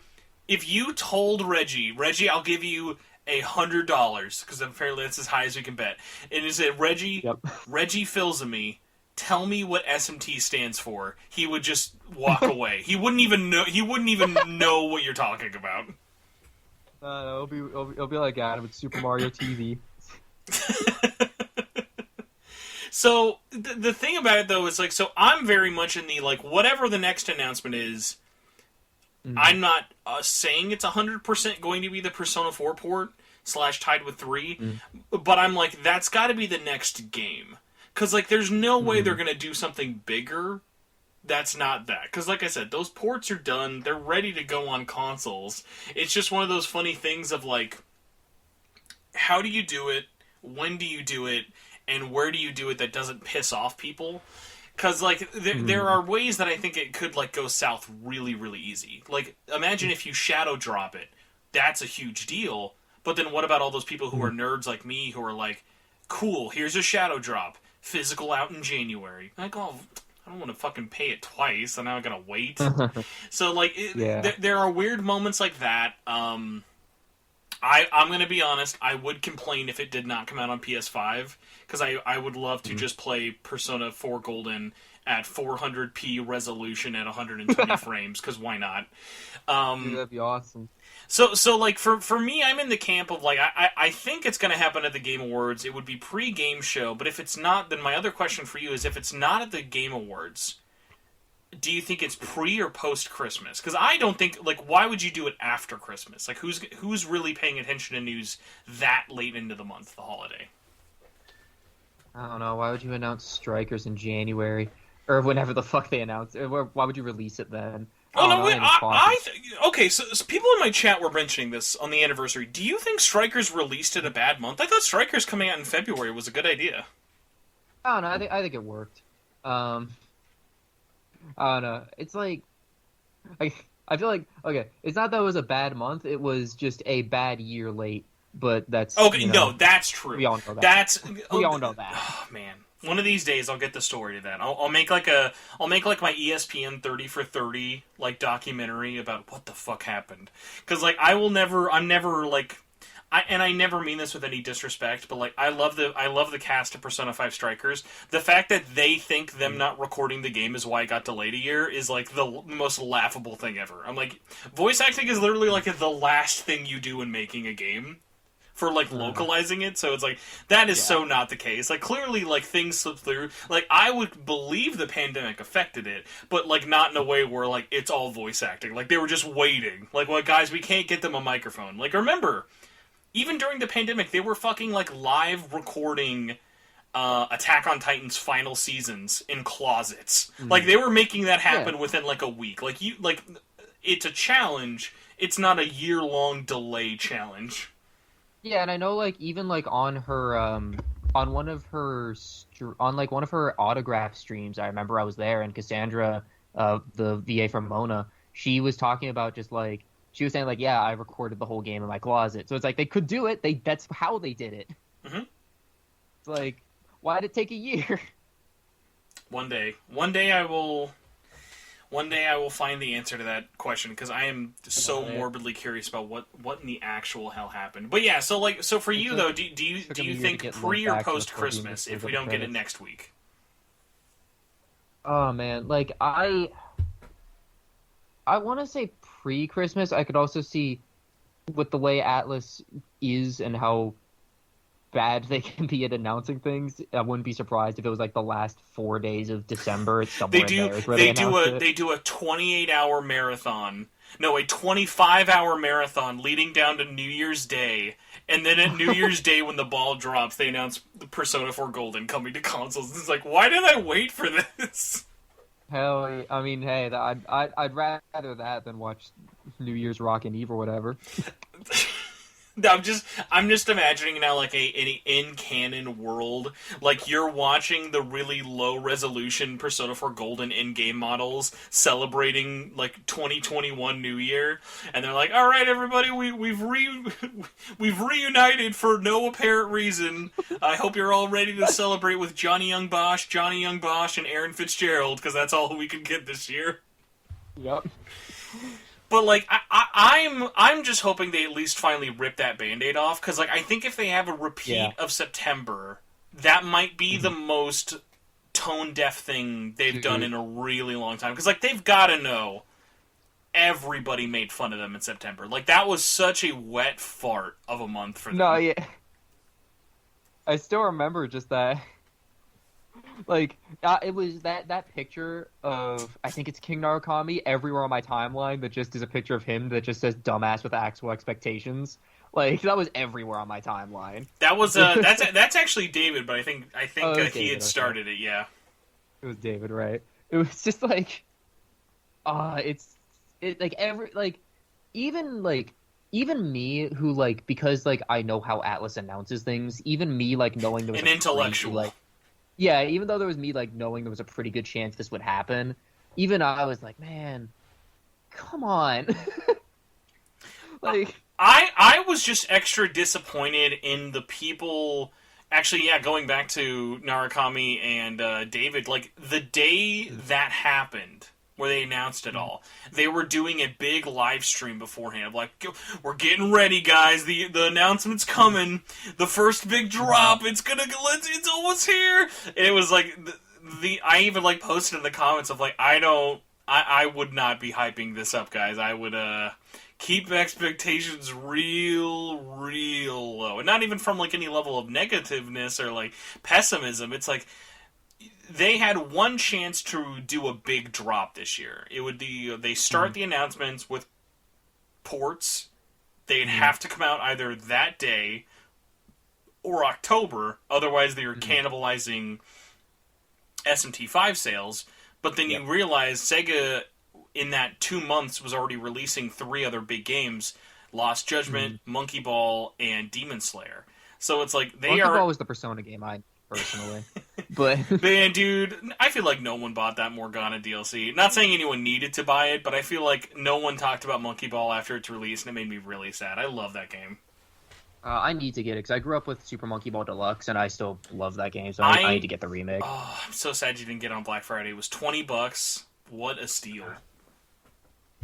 if you told Reggie, I'll give you $100, because apparently that's as high as we can bet. And it said, Reggie Fils-Aimé, tell me what SMT stands for. He would just walk away. He wouldn't even know what you're talking about. It'll be like Adam with Super Mario TV. So the thing about it though is like, so I'm very much in the like, whatever the next announcement is. I'm not saying it's 100% going to be the Persona 4 port / tied with 3, but I'm like, that's got to be the next game. Because, like, there's no way they're going to do something bigger that's not that. Because, like I said, those ports are done. They're ready to go on consoles. It's just one of those funny things of, like, how do you do it? When do you do it? And where do you do it that doesn't piss off people? Because, like, there are ways that I think it could, like, go south really, really easy. Like, imagine if you shadow drop it. That's a huge deal. But then what about all those people who are nerds like me who are like, cool, here's a shadow drop. Physical out in January. Like, oh, I don't want to fucking pay it twice, and now I gotta wait. So, like, there are weird moments like that. I'm gonna be honest, I would complain if it did not come out on PS5, because I would love to just play Persona 4 Golden at 400p resolution at 120 frames, because why not? Dude, that'd be awesome. So like, for me, I'm in the camp of, like, I think it's going to happen at the Game Awards. It would be pre-game show, but if it's not, then my other question for you is, if it's not at the Game Awards, do you think it's pre or post-Christmas? Because I don't think, like, why would you do it after Christmas? Like, who's really paying attention to news that late into the month, the holiday? I don't know. Why would you announce Strikers in January? Or whenever the fuck they announce it. Why would you release it then? Oh, no, wait, okay, so people in my chat were mentioning this on the anniversary. Do you think Strikers released in a bad month? I thought Strikers coming out in February was a good idea. I don't know, I think it worked. I don't know, it's like, I feel like, okay, it's not that it was a bad month, it was just a bad year late, but that's... Okay, no, that's true. We all know that. We all know that. Oh, man. One of these days, I'll get the story to that. I'll make like my ESPN 30 for 30 like documentary about what the fuck happened. Because like I never mean this with any disrespect, but like I love the cast of Persona 5 Strikers. The fact that they think them not recording the game is why it got delayed a year is like the most laughable thing ever. I'm like, voice acting is literally like the last thing you do in making a game. For, like, localizing it, so it's like, that is so not the case. Like, clearly, like, things slip through. Like, I would believe the pandemic affected it, but, like, not in a way where, like, it's all voice acting. Like, they were just waiting. Like, well, guys, we can't get them a microphone. Like, remember, even during the pandemic, they were fucking like live recording Attack on Titan's final seasons in closets. Like they were making that happen within like a week. Like it's a challenge. It's not a year-long delay challenge. Yeah, and I know like even like on her on one of her one of her autograph streams, I remember I was there, and Cassandra, the VA from Mona, she was talking about just like she was saying like, yeah, I recorded the whole game in my closet. So it's like they could do it. That's how they did it. Mm-hmm. It's like, why did it take a year? One day I will find the answer to that question, because I am so morbidly curious about what in the actual hell happened. But yeah, so for you though, do you think pre or post Christmas if we don't get it next week? Oh man, like I want to say pre-Christmas. I could also see with the way Atlus is and how bad they can be at announcing things. I wouldn't be surprised if it was like the last 4 days of December. It's somewhere they do a 28-hour marathon. No, a 25-hour marathon leading down to New Year's Day, and then at New Year's Day when the ball drops, they announce Persona 4 Golden coming to consoles. It's like, why did I wait for this? Hell, I mean, hey, I'd rather that than watch New Year's Rockin' Eve or whatever. I'm just imagining now like an in-canon world. Like you're watching the really low-resolution Persona 4 Golden in-game models celebrating like 2021 New Year, and they're like, "All right, everybody, we've reunited for no apparent reason. I hope you're all ready to celebrate with Johnny Young Bosch, and Aaron Fitzgerald, because that's all we can get this year." Yep. But like I'm just hoping they at least finally rip that Band-Aid off, because like I think if they have a repeat of September, that might be the most tone-deaf thing they've done in a really long time. Because like they've got to know everybody made fun of them in September. Like that was such a wet fart of a month for them. No, yeah, I still remember just that. Like, it was that picture of, I think it's King Narukami, everywhere on my timeline that just is a picture of him that just says dumbass with actual expectations. Like, that was everywhere on my timeline. That was, that's actually David, but I think he had started it, yeah. It was David, right? It was just like, even me who, like, because, like, I know how Atlus announces things, even me, like, knowing there was an intellectual. Yeah, even though there was me, like, knowing there was a pretty good chance this would happen, even I was like, man, come on. Like, I was just extra disappointed in the people. Actually, yeah, going back to Narukami and David, like, the day that happened, where they announced it all, they were doing a big live stream beforehand of like, we're getting ready, guys, the announcement's coming, the first big drop, it's almost here, and it was like, I even like posted in the comments of like, I would not be hyping this up, guys. I would keep expectations real low, and not even from like any level of negativeness or like pessimism. It's like, they had one chance to do a big drop this year. It would be, they start the announcements with ports. They'd have to come out either that day or October. Otherwise, they were cannibalizing SMT5 sales. But then you realize Sega, in that 2 months, was already releasing 3 other big games: Lost Judgment, Monkey Ball, and Demon Slayer. So it's like, Monkey Ball was the Persona game personally. But man, dude, I feel like no one bought that Morgana DLC. Not saying anyone needed to buy it, but I feel like no one talked about Monkey Ball after its release, and it made me really sad. I love that game. I need to get it, because I grew up with Super Monkey Ball Deluxe, and I still love that game, so I need to get the remake. Oh, I'm so sad you didn't get it on Black Friday. It was $20. What a steal.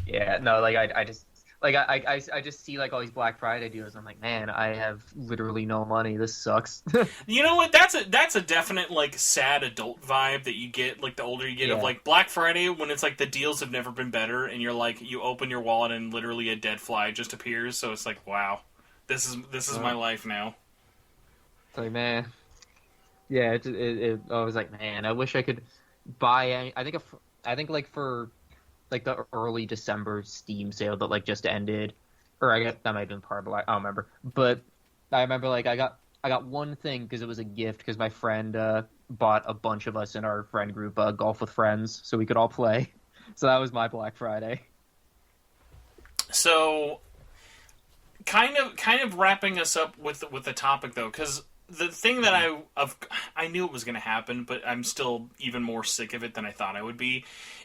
Yeah, no, like, I just... Like, I just see, like, all these Black Friday deals, and I'm like, man, I have literally no money. This sucks. You know what? That's a definite, like, sad adult vibe that you get, like, the older you get, of, like, Black Friday, when it's, like, the deals have never been better, and you're, like, you open your wallet and literally a dead fly just appears, so it's like, wow, this is my life now. It's like, man. Yeah, I was like, man, I wish I could buy I think, like, for... like the early December Steam sale that like just ended, or I guess that might have been part of Black, I don't remember. But I remember like I got one thing because it was a gift because my friend bought a bunch of us in our friend group Golf with Friends so we could all play. So that was my Black Friday. So, kind of wrapping us up with the topic though, because the thing that I knew it was going to happen, but I'm still even more sick of it than I thought I would be,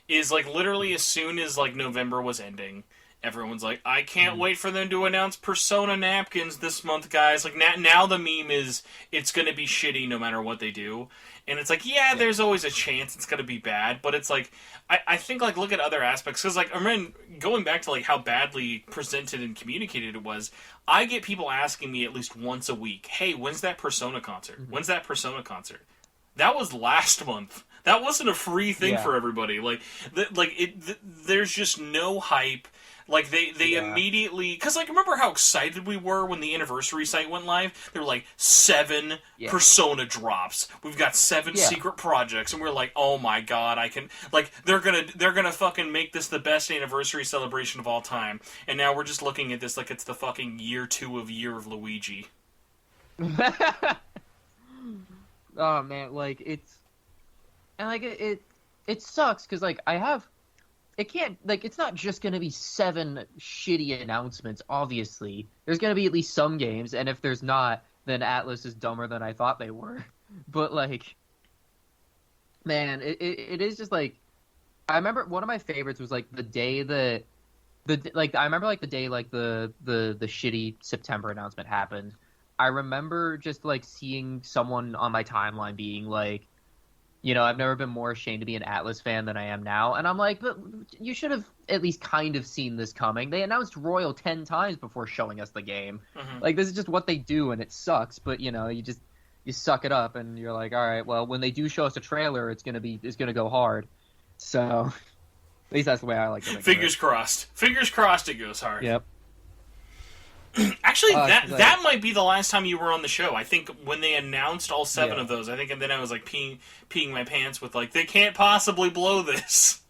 is like literally as soon as like November was ending, everyone's like, I can't wait for them to announce Persona napkins this month, guys. Like now the meme is it's going to be shitty no matter what they do. And it's like, yeah, there's always a chance it's going to be bad, but it's like, I think, like, look at other aspects, because, like, I mean, going back to, like, how badly presented and communicated it was, I get people asking me at least once a week, hey, when's that Persona concert? When's that Persona concert? That was last month. That wasn't a free thing for everybody. Like, there's just no hype. Like, they immediately... Because, like, remember how excited we were when the anniversary site went live? They were like, 7 Persona drops. We've got 7 secret projects. And we're like, oh my god, I can... Like, they're gonna fucking make this the best anniversary celebration of all time. And now we're just looking at this like it's the fucking year 2 of Year of Luigi. Oh, man, like, it's... And, like, it sucks, because, like, I have... It can't, like, it's not just going to be 7 shitty announcements, obviously. There's going to be at least some games, and if there's not, then Atlus is dumber than I thought they were. But, like, man, it is just, like, I remember one of my favorites was, like, the day that, I remember, like, the day, like, the shitty September announcement happened. I remember just, like, seeing someone on my timeline being, like, you know, I've never been more ashamed to be an Atlus fan than I am now. And I'm like, but you should have at least kind of seen this coming. They announced Royal 10 times before showing us the game. Like, this is just what they do, and it sucks. But, you know, you suck it up, and you're like, all right, well, when they do show us a trailer, it's gonna go hard. So, at least that's the way I like to think. Fingers crossed. Fingers crossed it goes hard. Yep. Actually, that might be the last time you were on the show. I think when they announced all 7 of those, I think, and then I was like peeing my pants with like, they can't possibly blow this.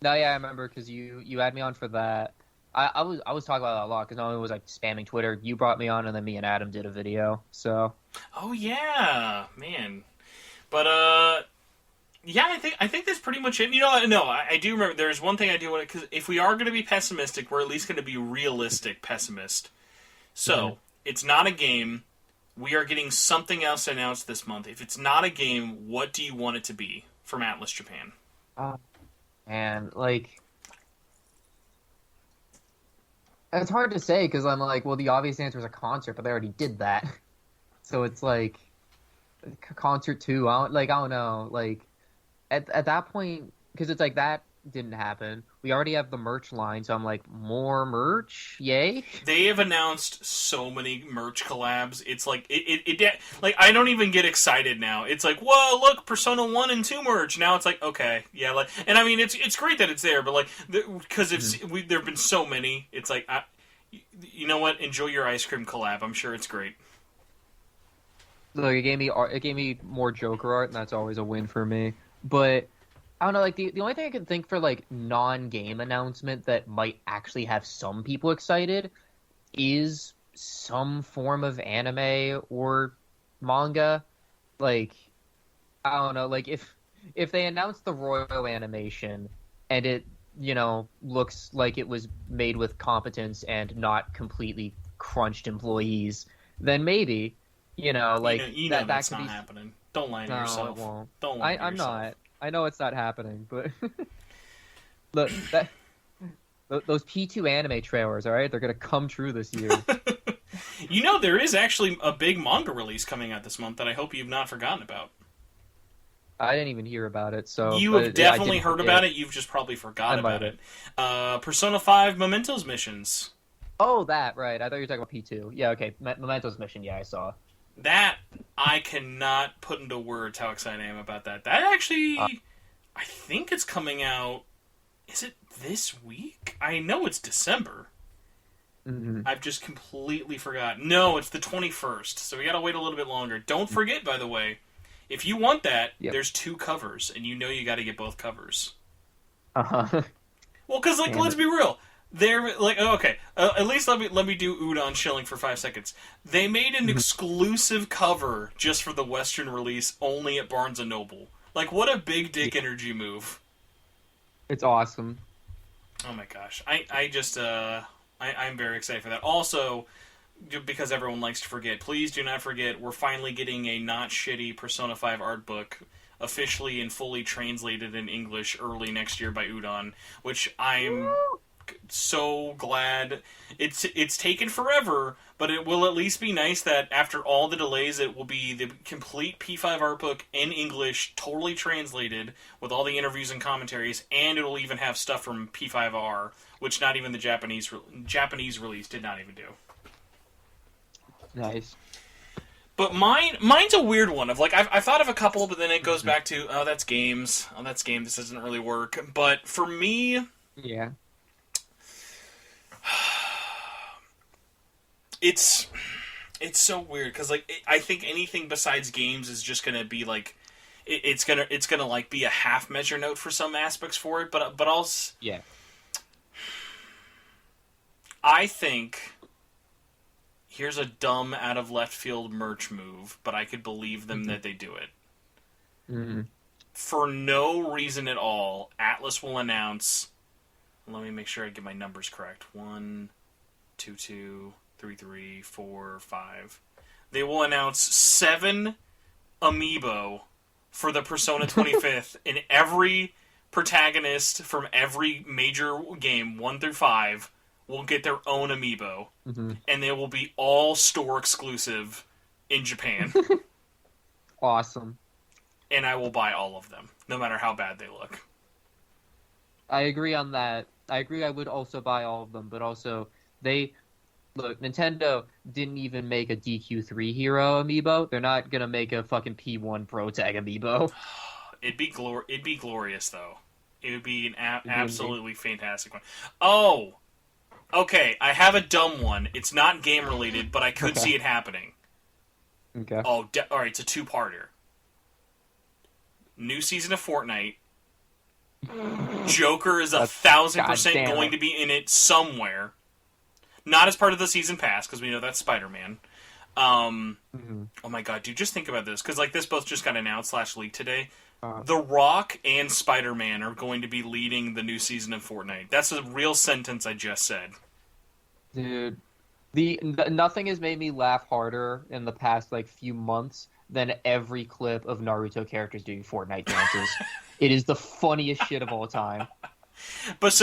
No, yeah, I remember because you had me on for that. I was talking about that a lot because not only was I spamming Twitter, you brought me on, and then me and Adam did a video. So. Oh yeah, man. But yeah, I think that's pretty much it. You know, no, I do remember. There's one thing I do want to, because if we are going to be pessimistic, we're at least going to be realistic pessimist. So, it's not a game. We are getting something else announced this month. If it's not a game, what do you want it to be from Atlus Japan? And, like... It's hard to say, because I'm like, well, the obvious answer is a concert, but they already did that. So it's like... Concert 2, I don't know. Like, at that point... Because it's like, that didn't happen. We already have the merch line, so I'm like, more merch? Yay? They have announced so many merch collabs. It's like, like, I don't even get excited now. It's like, whoa, look, Persona 1 and 2 merch. Now it's like, okay, yeah, like, and I mean, it's great that it's there, but like, because there have been so many, it's like, you know what? Enjoy your ice cream collab. I'm sure it's great. Look, it gave me more Joker art, and that's always a win for me. But I don't know, like, the only thing I can think for, like, non-game announcement that might actually have some people excited is some form of anime or manga. Like, I don't know, like, if they announce the Royal animation and it, you know, looks like it was made with competence and not completely crunched employees, then maybe, you know, like, you know that's not happening. Don't lie to yourself. It won't. Don't lie to I'm yourself. not. I know it's not happening, but look, those P2 anime trailers, all right, they're gonna come true this year. You know, there is actually a big manga release coming out this month that I hope you've not forgotten about. I didn't even hear about it, so you have definitely heard about it. You've just probably forgotten about it. Persona 5 Mementos missions. Oh, that right. I thought you were talking about P2. Yeah, okay, Mementos mission. Yeah, I saw. That, I cannot put into words how excited I am about that. That actually, I think it's coming out, is it this week? I know it's December. Mm-hmm. I've just completely forgotten. No, it's the 21st, so we gotta wait a little bit longer. Don't forget, by the way, if you want that, there's 2 covers, and you know you gotta get both covers. Uh-huh. Well, because, like, let's be real. They're like, oh, okay. At least let me do Udon shilling for 5 seconds. They made an exclusive cover just for the Western release, only at Barnes and Noble. Like, what a big dick energy move! It's awesome. Oh my gosh, I'm very excited for that. Also, because everyone likes to forget, please do not forget we're finally getting a not shitty Persona 5 art book, officially and fully translated in English early next year by Udon, which I'm so glad. It's taken forever, but it will at least be nice that after all the delays, it will be the complete P5 art book in English, totally translated with all the interviews and commentaries, and it'll even have stuff from P5R, which not even the Japanese release did not even do. Nice. But mine's a weird one. Of like, I've thought of a couple, but then it goes back to, oh, that's games. Oh, that's game. This doesn't really work. But for me, yeah, it's so weird because like I think anything besides games is just gonna be like, it's gonna like be a half measure note for some aspects for it. But also, yeah, I think. Here's a dumb, out-of-left-field merch move, but I could believe them that they do it. Mm-hmm. For no reason at all, Atlus will announce... Let me make sure I get my numbers correct. 1, 2, 2, 3, 3, 4, 5. They will announce 7 amiibo for the Persona 25th, and every protagonist from every major game, 1 through 5... will get their own amiibo, and they will be all store exclusive in Japan. Awesome. And I will buy all of them, no matter how bad they look. I agree on that. I agree I would also buy all of them, but also, Nintendo didn't even make a DQ3 hero amiibo. They're not gonna make a fucking P1 Pro Tag amiibo. It'd be glorious, though. It would be an absolutely fantastic one. Oh! Okay, I have a dumb one. It's not game-related, but I could see it happening. Okay. Oh, alright, it's a two-parter. New season of Fortnite. Joker is 1,000% going to be in it somewhere. Not as part of the season pass, because we know that's Spider-Man. Oh my god, dude, just think about this. Because like this both just got announced /leaked today. The Rock and Spider-Man are going to be leading the new season of Fortnite. That's a real sentence I just said. Dude, nothing has made me laugh harder in the past like few months than every clip of Naruto characters doing Fortnite dances. It is the funniest shit of all time. But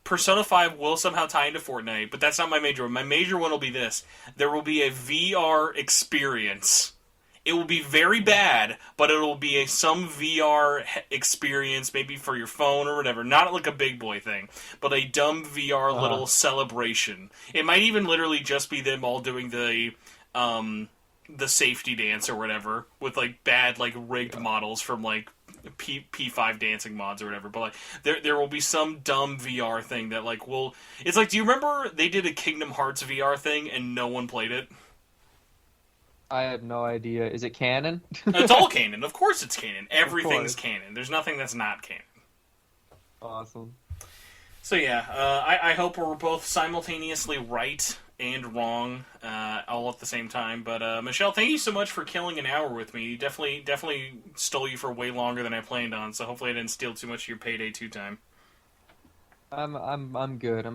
Persona 5 will somehow tie into Fortnite, but that's not my major one. My major one will be this. There will be a VR experience. It will be very bad, but it will be some VR experience, maybe for your phone or whatever. Not like a big boy thing, but a dumb VR little celebration. It might even literally just be them all doing the safety dance or whatever with like bad like rigged models from like P5 dancing mods or whatever. But like there will be some dumb VR thing that like will. It's like, do you remember they did a Kingdom Hearts VR thing and no one played it? I have no idea. Is it canon? It's all canon. Of course it's canon. Everything's canon. There's nothing that's not canon. Awesome. So yeah, I hope we're both simultaneously right and wrong all at the same time. But Michelle, thank you so much for killing an hour with me. You definitely stole you for way longer than I planned on. So hopefully I didn't steal too much of your payday 2 time. I'm good.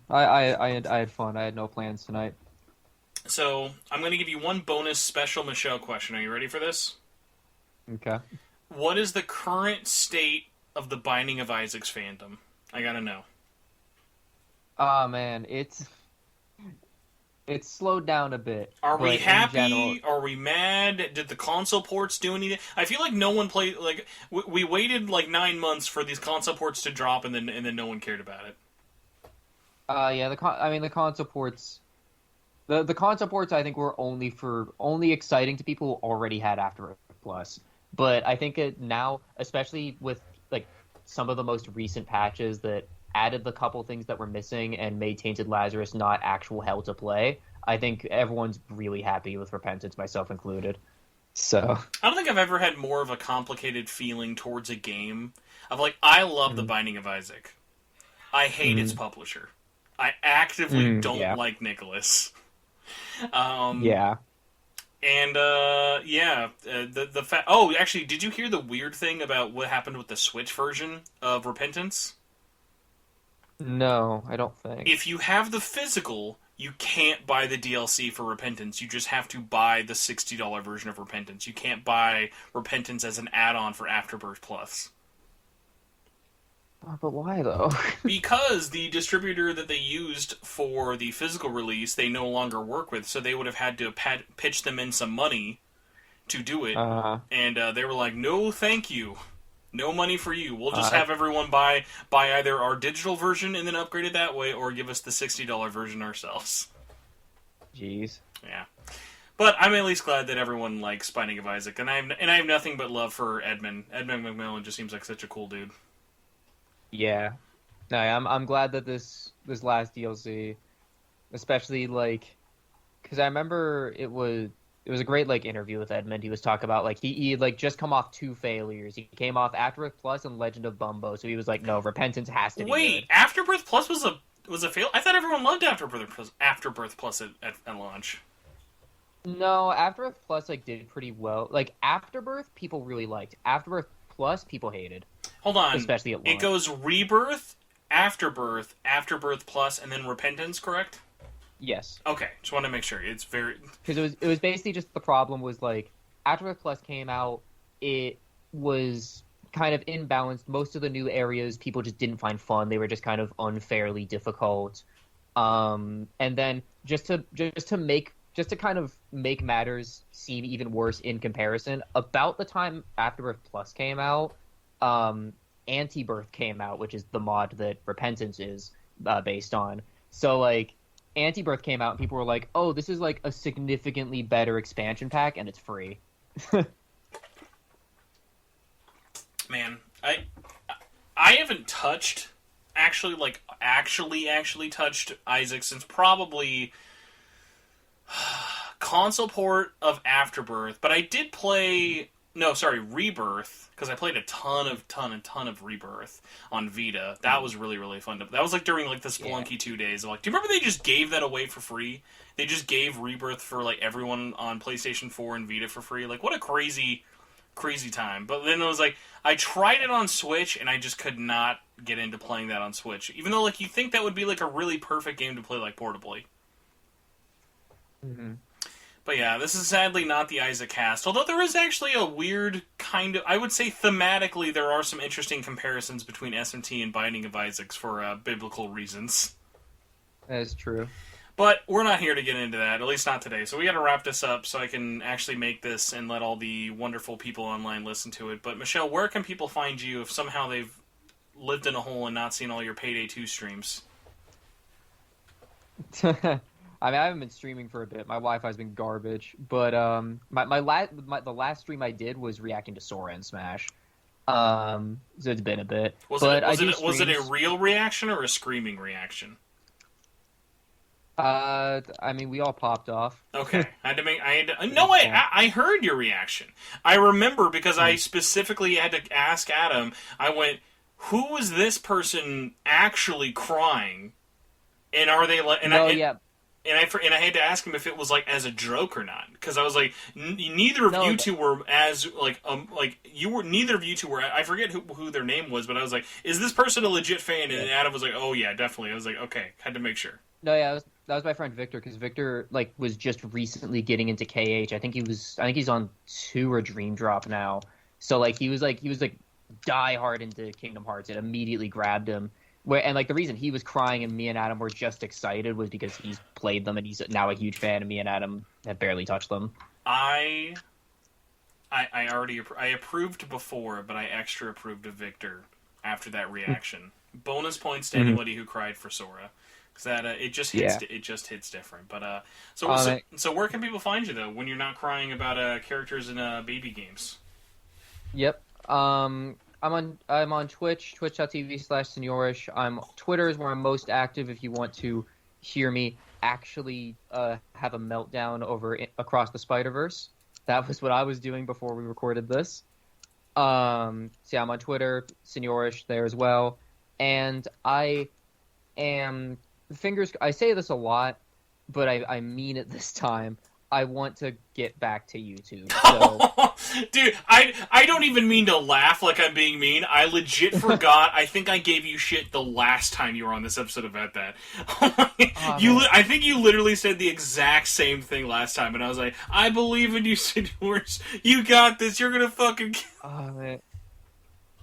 I had fun. I had no plans tonight. So, I'm going to give you one bonus special Michelle question. Are you ready for this? Okay. What is the current state of the Binding of Isaac's fandom? I gotta know. Oh, man. It's slowed down a bit. Are we happy? Are we mad? Did the console ports do anything? I feel like no one played... Like, we waited like 9 months for these console ports to drop, and then no one cared about it. Yeah, the console ports... The console ports, I think, were only exciting to people who already had After Plus. But I think now, especially with like some of the most recent patches that added the couple things that were missing and made Tainted Lazarus not actual hell to play, I think everyone's really happy with Repentance, myself included. So I don't think I've ever had more of a complicated feeling towards a game of like, I love The Binding of Isaac. I hate its publisher. I actively don't like Nicholas. Yeah. And the fact. Oh, actually, did you hear the weird thing about what happened with the Switch version of Repentance? No, I don't think. If you have the physical, you can't buy the DLC for Repentance. You just have to buy the $60 version of Repentance. You can't buy Repentance as an add-on for Afterbirth Plus. Oh, but why, though? Because the distributor that they used for the physical release, they no longer work with, so they would have had to pitch them in some money to do it. And they were like, no, thank you. No money for you. We'll just have everyone buy either our digital version and then upgrade it that way, or give us the $60 version ourselves. Jeez. Yeah. But I'm at least glad that everyone likes Binding of Isaac, and I have nothing but love for Edmund. Edmund McMillan just seems like such a cool dude. Yeah. No, I'm glad that this last DLC, especially like, because I remember it was a great like interview with Edmund. He was talking about like he like just come off 2 failures. He came off Afterbirth Plus and Legend of Bumbo, so he was like, no, Repentance has to be Wait, good. Afterbirth Plus was a fail? I thought everyone loved Afterbirth Plus at launch. No, Afterbirth Plus like did pretty well. Like Afterbirth, people really liked. Afterbirth Plus, people hated. Hold on, especially at launch. It goes Rebirth, Afterbirth, Afterbirth Plus, and then Repentance, correct? Yes. Okay, just want to make sure. It's very... Because it was basically just the problem was, like, Afterbirth Plus came out, it was kind of imbalanced. Most of the new areas people just didn't find fun. They were just kind of unfairly difficult. And then just to kind of make matters seem even worse in comparison, about the time Afterbirth Plus came out, Antibirth came out, which is the mod that Repentance is based on. So, like, Antibirth came out and people were like, oh, this is like a significantly better expansion pack and it's free. Man, I haven't touched actually touched Isaac since probably console port of Afterbirth, but I did play Rebirth, because I played a ton of Rebirth on Vita. That was really, really fun. That was like during like the Spelunky 2 days. I'm like, do you remember they just gave that away for free? They just gave Rebirth for like everyone on PlayStation 4 and Vita for free. Like, what a crazy time. But then it was like, I tried it on Switch and I just could not get into playing that on Switch. Even though like you think that would be like a really perfect game to play like portably. Mm-hmm. But yeah, this is sadly not the Isaac cast. Although there is actually a weird kind of... I would say thematically there are some interesting comparisons between SMT and Binding of Isaacs for biblical reasons. That is true. But we're not here to get into that, at least not today. So we gotta wrap this up so I can actually make this and let all the wonderful people online listen to it. But Michelle, where can people find you if somehow they've lived in a hole and not seen all your Payday 2 streams? I mean, I haven't been streaming for a bit. My Wi-Fi's been garbage, but the last stream I did was reacting to Sora and Smash. So it's been a bit. Was it a real reaction or a screaming reaction? I mean, we all popped off. Okay, I heard your reaction. I remember because I specifically had to ask Adam. I went, "Who is this person actually crying?" And are they like? Yeah. And I had to ask him if it was like as a joke or not, because I was like, neither of you two were as neither of you two were. I forget who their name was, but I was like, is this person a legit fan? And Adam was like, oh yeah, definitely. I was like, okay, had to make sure. No, yeah, that was my friend Victor, because Victor like was just recently getting into KH. I think he's on 2 or Dream Drop now. So like he was die hard into Kingdom Hearts. It immediately grabbed him. And like the reason he was crying and me and Adam were just excited was because he's played them and he's now a huge fan, and me and Adam have barely touched them. I approved before, but I extra approved of Victor after that reaction. Bonus points to anybody who cried for Sora, because that it just hits different. But so where can people find you though when you're not crying about characters in baby games? Yep. I'm on Twitch, twitch.tv/Senorish. Twitter is where I'm most active if you want to hear me actually have a meltdown over Across the Spider-Verse. That was what I was doing before we recorded this. So yeah, I'm on Twitter, Senorish there as well. And I And I say this a lot, but I mean it this time. I want to get back to YouTube. So, dude, I don't even mean to laugh like I'm being mean. I legit forgot. I think I gave you shit the last time you were on this episode about that. I think you literally said the exact same thing last time, and I was like, I believe in you, Senorish. You got this. You're gonna fucking. Oh man.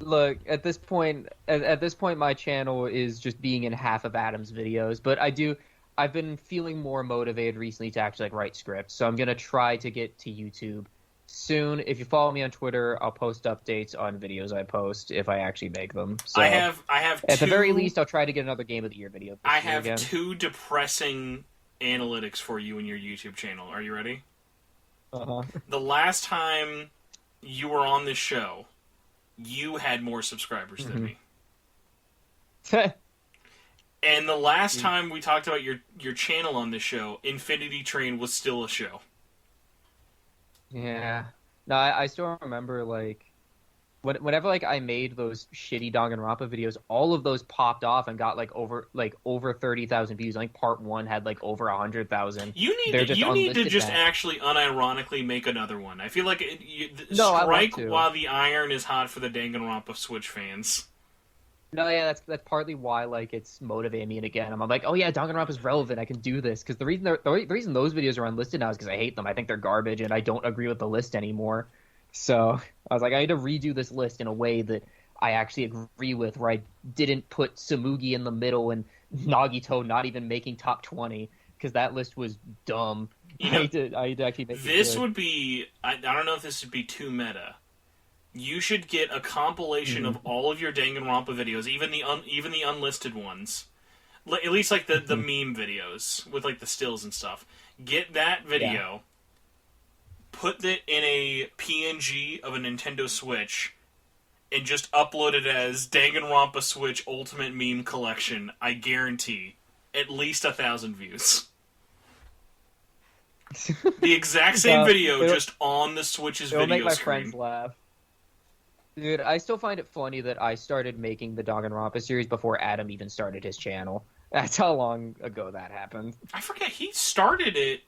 Look, at this point, my channel is just being in half of Adam's videos, but I've been feeling more motivated recently to actually write scripts, so I'm gonna try to get to YouTube soon. If you follow me on Twitter, I'll post updates on videos I post if I actually make them. So I have at the very least, I'll try to get another Game of the Year video. I have two depressing analytics for you in your YouTube channel. Are you ready? The last time you were on this show, you had more subscribers than me. And the last time we talked about your channel on this show, Infinity Train was still a show. Yeah. No, I still remember, whenever I made those shitty Danganronpa videos, all of those popped off and got over 30,000 views. I think part 1 had over 100,000. You need to just actually unironically make another one. I feel like strike while the iron is hot for the Danganronpa Switch fans. No, yeah, that's partly why it's motivating me again. I'm like, oh yeah, Danganronpa is relevant. I can do this because the reason those videos are unlisted now is because I hate them. I think they're garbage and I don't agree with the list anymore. So I was like, I need to redo this list in a way that I actually agree with, where I didn't put Tsumugi in the middle and Nagito not even making top 20 because that list was dumb. I need to actually make this would be. I don't know if this would be too meta. You should get a compilation of all of your Danganronpa videos, even the unlisted ones. At least the meme videos with the stills and stuff. Get that video, put it in a PNG of a Nintendo Switch, and just upload it as Danganronpa Switch Ultimate Meme Collection. I guarantee at least 1,000 views. The exact same video, just on the Switch's video screen. It'll make my friends laugh. Dude, I still find it funny that I started making the Danganronpa series before Adam even started his channel. That's how long ago that happened. I forget, he started it,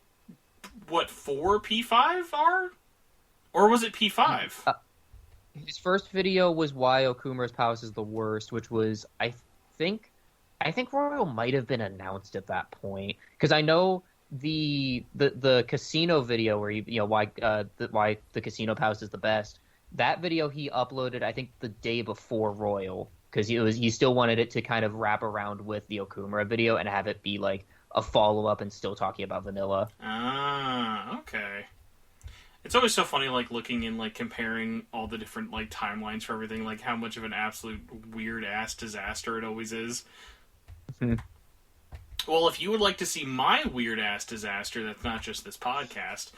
for P5R? Or was it P5? His first video was Why Okumura's Palace is the Worst, which was, I think Royal might have been announced at that point. Because I know the casino video where why the casino palace is the best. That video he uploaded, I think, the day before Royal, because he still wanted it to kind of wrap around with the Okumura video and have it be a follow-up and still talking about Vanilla. Ah, okay. It's always so funny, looking and comparing all the different timelines for everything, how much of an absolute weird-ass disaster it always is. Mm-hmm. Well, if you would like to see my weird-ass disaster that's not just this podcast,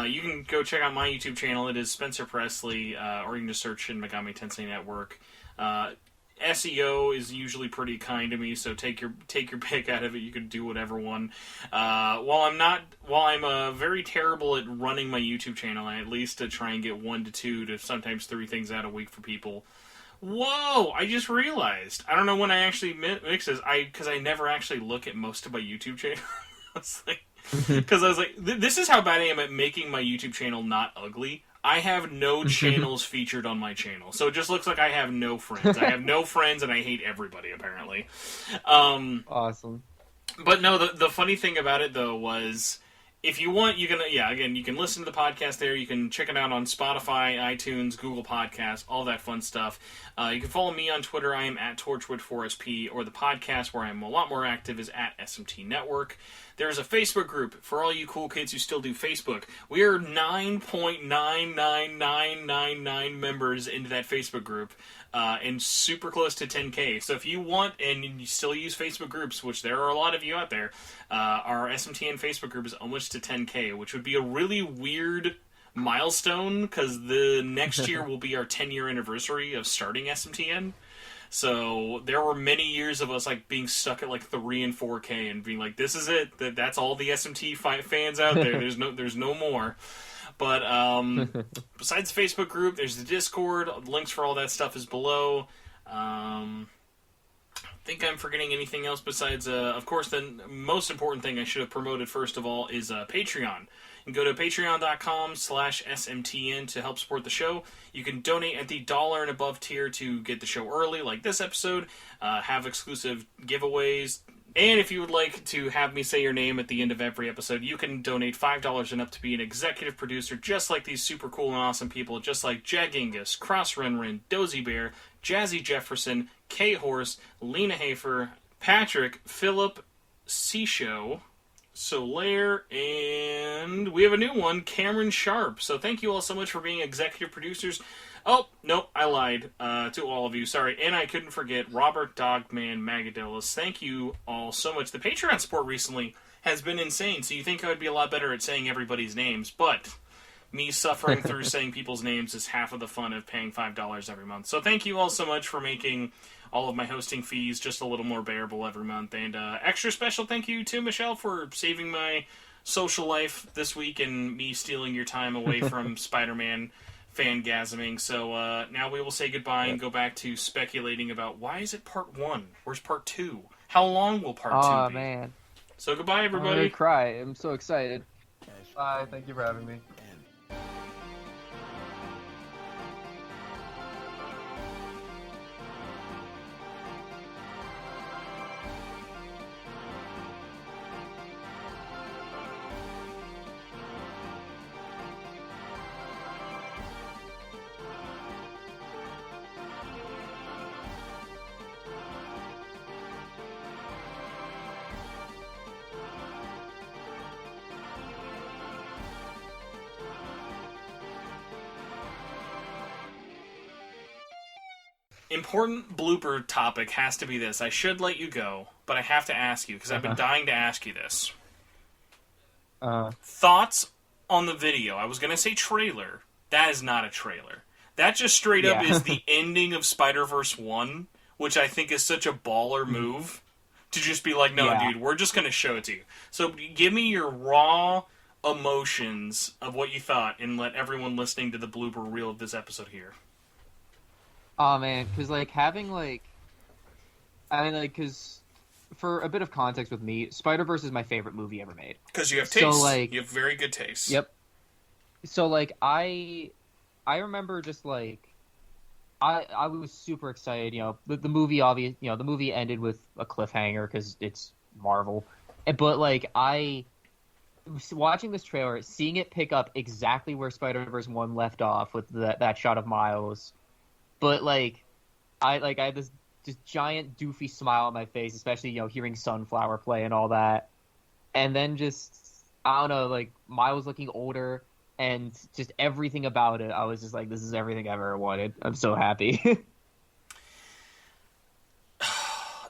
you can go check out my YouTube channel. It is Spencer Presley, or you can just search in Megami Tensei Network. SEO is usually pretty kind to me, so take your pick out of it. You can do whatever one. While I'm very terrible at running my YouTube channel, I at least try and get 1 to 2 to sometimes 3 things out a week for people. Whoa! I just realized. I don't know when I actually mix this. Because I never actually look at most of my YouTube channel. Because I was like, this is how bad I am at making my YouTube channel not ugly. I have no channels featured on my channel, so it just looks like I have no friends. I have no friends, and I hate everybody, apparently. Awesome. But no, the funny thing about it, though, was... If you want, you can listen to the podcast there. You can check it out on Spotify, iTunes, Google Podcasts, all that fun stuff. You can follow me on Twitter. I am at Torchwood4SP, or the podcast, where I'm a lot more active, is at SMT Network. There's a Facebook group for all you cool kids who still do Facebook. We are 9.99999 members into that Facebook group, and super close to 10K. So if you want, and you still use Facebook groups, which there are a lot of you out there, our SMTN Facebook group is almost to 10K, which would be a really weird milestone, because the next year will be our 10-year anniversary of starting SMTN. So there were many years of us being stuck at 3 and 4K and being like, this is it. That's all the SMT fans out there. There's no more. But besides the Facebook group, there's the Discord. Links for all that stuff is below. think I'm forgetting anything else besides, of course, the most important thing I should have promoted first of all is Patreon. You can go to patreon.com/SMTN to help support the show. You can donate at the $1 and above tier to get the show early, like this episode, have exclusive giveaways. And if you would like to have me say your name at the end of every episode, you can donate $5 and up to be an executive producer, just like these super cool and awesome people, just like Jagingus, Cross Renren, Dozy Bear, Jazzy Jefferson, K-Horse, Lena Hafer, Patrick, Philip, Seashow, Solaire, and we have a new one, Cameron Sharp. So thank you all so much for being executive producers. Oh, nope, I lied to all of you. Sorry. And I couldn't forget Robert Dogman Magadellis. Thank you all so much. The Patreon support recently has been insane, so you think I would be a lot better at saying everybody's names, but me suffering through saying people's names is half of the fun of paying $5 every month. So thank you all so much for making all of my hosting fees just a little more bearable every month. And extra special thank you to Michelle for saving my social life this week and me stealing your time away from Spider-Man fangasming. So now we will say goodbye and go back to speculating about why is it part 1? Where's part 2? How long will part 2 be? Oh, man. So goodbye, everybody. I'm going to cry. I'm so excited. Bye. Thank you for having me. Important blooper topic has to be this. I should let you go, but I have to ask you, because I've been dying to ask you this. Thoughts on the video? I was going to say trailer. That is not a trailer. That just straight up is the ending of Spider-Verse 1, which I think is such a baller move, to just be like, no, dude, we're just going to show it to you. So give me your raw emotions of what you thought, and let everyone listening to the blooper reel of this episode hear. Oh, man, because, like, having, like... I mean, like, because... For a bit of context with me, Spider-Verse is my favorite movie ever made. Because you have taste. So, like... You have very good taste. Yep. So, like, I remember just, like... I was super excited, you know, the movie, obviously, you know, the movie ended with a cliffhanger, because it's Marvel. But, like, watching this trailer, seeing it pick up exactly where Spider-Verse 1 left off with that shot of Miles... But, like, I had this just giant doofy smile on my face, especially, you know, hearing Sunflower play and all that. And then just, I don't know, like, Miles looking older and just everything about it. I was just like, this is everything I've ever wanted. I'm so happy.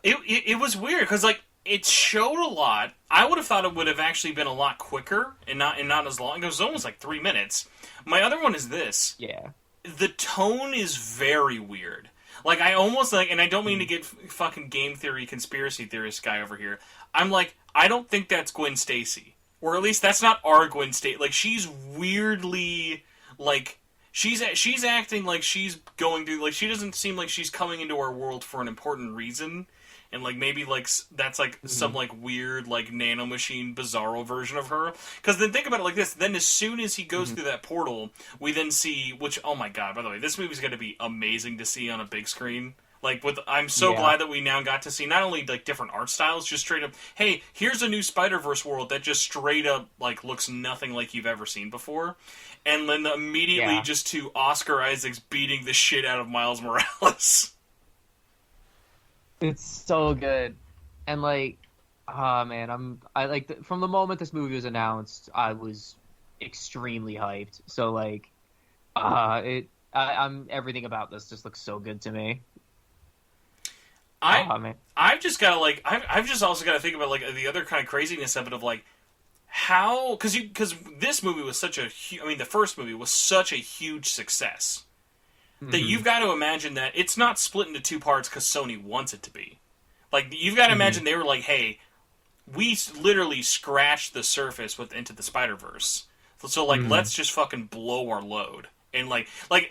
It was weird, because, like, it showed a lot. I would have thought it would have actually been a lot quicker and not as long. It was almost like 3 minutes. My other one is this. Yeah. The tone is very weird. Like, I almost, like, and I don't mean to get fucking game theory, conspiracy theorist guy over here. I'm like, I don't think that's Gwen Stacy. Or at least that's not our Gwen Stacy. Like, she's weirdly, like, she's acting like she's going through, like, she doesn't seem like she's coming into our world for an important reason. And, like, maybe, like, that's, like, some, like, weird, like, nanomachine bizarro version of her. Because then think about it like this. Then as soon as he goes through that portal, we then see, which, oh my god, by the way, this movie's going to be amazing to see on a big screen. Like, I'm so glad that we now got to see not only, like, different art styles, just straight up, hey, here's a new Spider-Verse world that just straight up, like, looks nothing like you've ever seen before. And then immediately just to Oscar Isaac's beating the shit out of Miles Morales. It's so good. And, like, man, from the moment this movie was announced, I was extremely hyped. So, like, I'm everything about this just looks so good to me. I've just got to, like, I've just also got to think about, like, the other kind of craziness of it, of, like, how, because this movie was such a, the first movie was such a huge success. That you've got to imagine that it's not split into 2 parts because Sony wants it to be. Like, you've got to imagine they were like, hey, we literally scratched the surface with Into the Spider-Verse. So, like, let's just fucking blow our load. And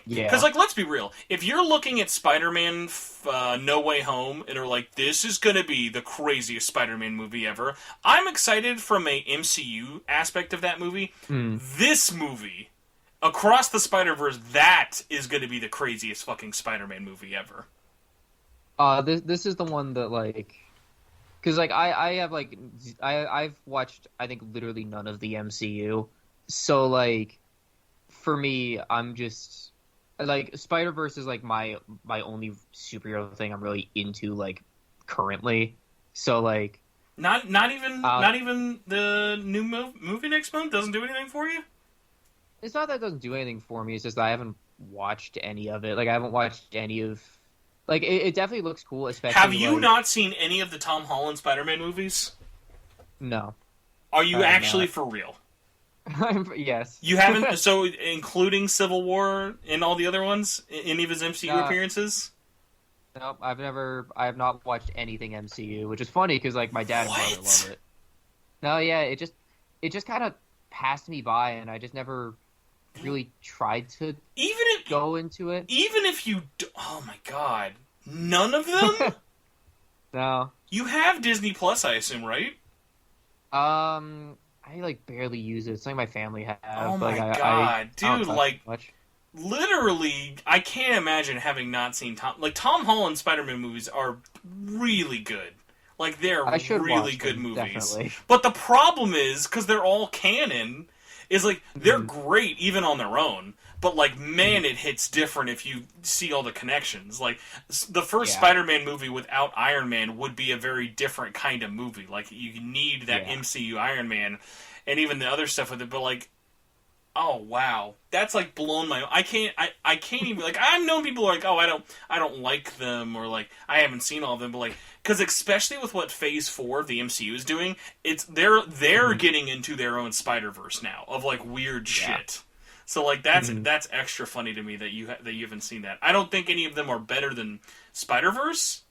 Yeah. because let's be real. If you're looking at Spider-Man No Way Home and are like, this is gonna be the craziest Spider-Man movie ever, I'm excited from a MCU aspect of that movie. This movie, Across the Spider-Verse, that is gonna be the craziest fucking Spider-Man movie ever. This is the one that like, because like I've watched I think literally none of the MCU, so like for me I'm just like Spider-Verse is like my only superhero thing I'm really into like currently. So like Not even the new movie next month doesn't do anything for you. it's not that it doesn't do anything for me. It's just that I haven't watched any of it. Like I haven't watched any of like it definitely looks cool. Especially Have you like, not seen any of the Tom Holland Spider-Man movies? No. Are you actually not. for real? Yes. You haven't, so including Civil War and all the other ones, any of his MCU appearances? Nope, I have not watched anything MCU, which is funny because like my dad and brother love it. No, yeah, it just kind of passed me by, and I just never really tried to go into it. Even if you, oh my god, none of them? No. You have Disney Plus, I assume, right? I like barely use it. It's something my family has. Oh my god, dude! Like, much. literally, I can't imagine having not seen Tom Holland Spider-Man movies are really good. Like, they're really good movies. Definitely. But the problem is, because they're all canon, is like they're great even on their own. But like, man, it hits different if you see all the connections. Like, the first Spider-Man movie without Iron Man would be a very different kind of movie. Like, you need that MCU Iron Man, and even the other stuff with it. But like, oh wow, that's like blown my. I can't even like. I've known people who are like, oh, I don't like them, or like I haven't seen all of them. But like, because especially with what Phase 4 of the MCU is doing, they're getting into their own Spider-Verse now of like weird shit. So like that's extra funny to me that you haven't seen that. I don't think any of them are better than Spider-Verse,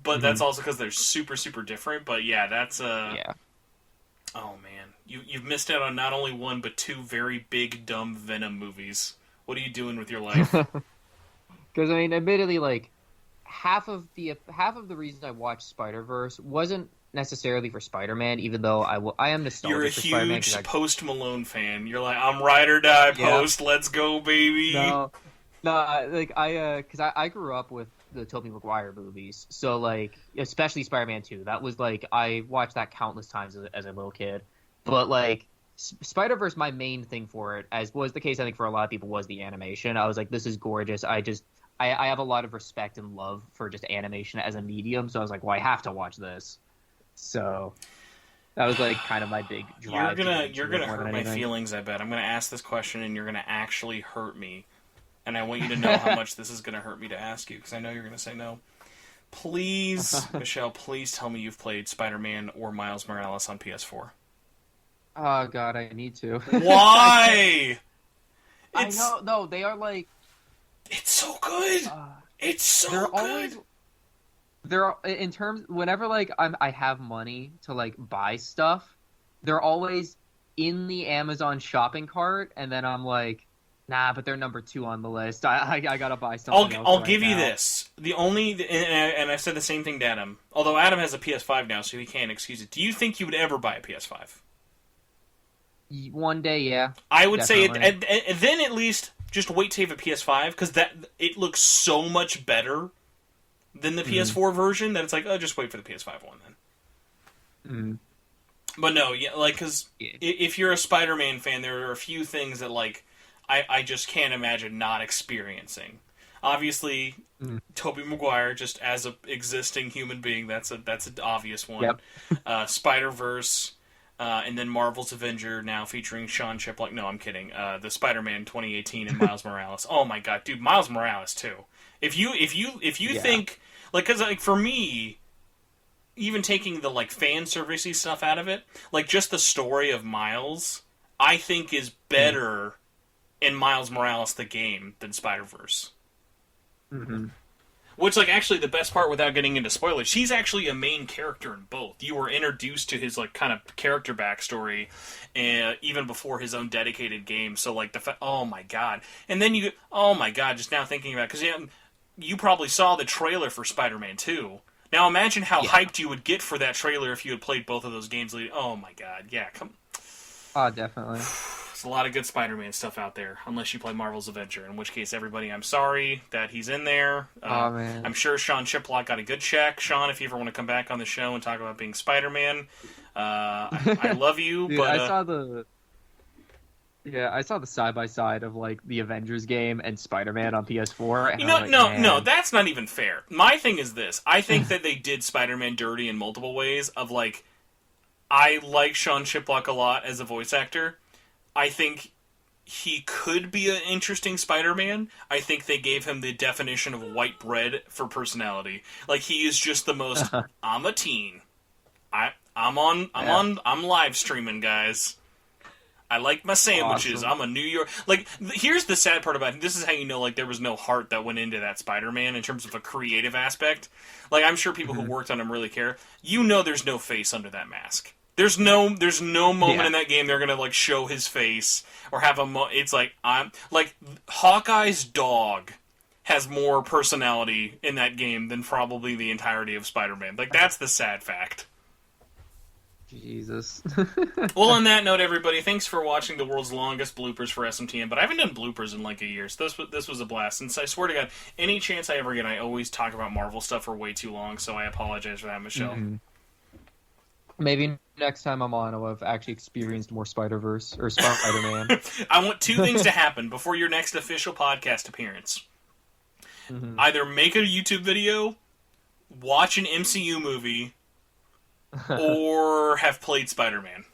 but that's also because they're super super different. But yeah, that's Oh man, you've missed out on not only one but two very big dumb Venom movies. What are you doing with your life? Because I mean, admittedly, like half of the reason I watched Spider-Verse wasn't necessarily for Spider-Man, even though I am nostalgic You're a for Spider-Man. huge Post Malone fan. You're like, I'm ride or die Post. Let's go, baby. No, like because I grew up with the Tobey Maguire movies, so like especially Spider-Man 2. That was like I watched that countless times as a little kid. But like Spider-Verse, my main thing for it, as was the case I think for a lot of people, was the animation. I was like, this is gorgeous. I have a lot of respect and love for just animation as a medium, so I was like, well, I have to watch this. So that was like kind of my big drive. You're gonna hurt my feelings, I bet. I'm gonna ask this question and you're gonna actually hurt me. And I want you to know how much this is gonna hurt me to ask you, because I know you're gonna say no. Please, Michelle, please tell me you've played Spider-Man or Miles Morales on PS4. Oh god, I need to. Why? I know, no, they are like... It's so good! It's so good! They're in terms whenever like I have money to like buy stuff, they're always in the Amazon shopping cart, and then I'm like, nah, but they're number 2 on the list. I gotta buy something else. I'll give you this. The only and I said the same thing to Adam. Although Adam has a PS5 now, so he can't excuse it. Do you think you would ever buy a PS5? One day, yeah. I would say it. Then at least just wait till you have a PS5, because it looks so much better than the PS4 version, that it's like, oh, just wait for the PS5 one then. But no, yeah, like, because if you're a Spider-Man fan, there are a few things that, like, I just can't imagine not experiencing. Obviously, Tobey Maguire, just as an existing human being, that's an obvious one. Yep. Spider-Verse, and then Marvel's Avenger, now featuring Sean Chiplock. No, I'm kidding. The Spider-Man 2018 and Miles Morales. Oh my god, dude, Miles Morales too. If you think, like, because like for me, even taking the like fan servicey stuff out of it, like just the story of Miles, I think is better in Miles Morales the game than Spider-Verse. Which, like, actually the best part without getting into spoilers, she's actually a main character in both. You were introduced to his, like, kind of character backstory even before his own dedicated game. So, like, oh my god. And then oh my god, just now thinking about it, because you probably saw the trailer for Spider-Man 2. Now imagine how hyped you would get for that trailer if you had played both of those games. Oh my god, yeah, come. Oh, definitely. There's a lot of good Spider-Man stuff out there, unless you play Marvel's Avenger, in which case, everybody, I'm sorry that he's in there. Oh, man. I'm sure Sean Chiplock got a good check. Sean, if you ever want to come back on the show and talk about being Spider-Man, I love you, Dude, but... I saw the side-by-side of, like, the Avengers game and Spider-Man on PS4. And no, that's not even fair. My thing is this. I think that they did Spider-Man dirty in multiple ways of, like, I like Sean Chiplock a lot as a voice actor. I think he could be an interesting Spider-Man. I think they gave him the definition of white bread for personality. Like, he is just the most, I'm a teen. I'm live streaming, guys. I like my sandwiches. Awesome. I'm a New York... Like, here's the sad part about it. This is how you know, like, there was no heart that went into that Spider-Man in terms of a creative aspect. Like, I'm sure people who worked on him really care. You know there's no face under that mask. There's no moment in that game they're gonna, like, show his face or have it's like, Hawkeye's dog has more personality in that game than probably the entirety of Spider-Man. Like, that's the sad fact. Jesus. Well, on that note, everybody, thanks for watching the world's longest bloopers for SMTN, but I haven't done bloopers in like a year, so this was a blast. And I swear to God, any chance I ever get, I always talk about Marvel stuff for way too long, so I apologize for that, Michelle. Mm-hmm. Maybe next time I'm on, I'll have actually experienced more Spider-Verse, or Spider-Man. I want two things to happen before your next official podcast appearance. Mm-hmm. Either make a YouTube video, watch an MCU movie, or have played Spider-Man.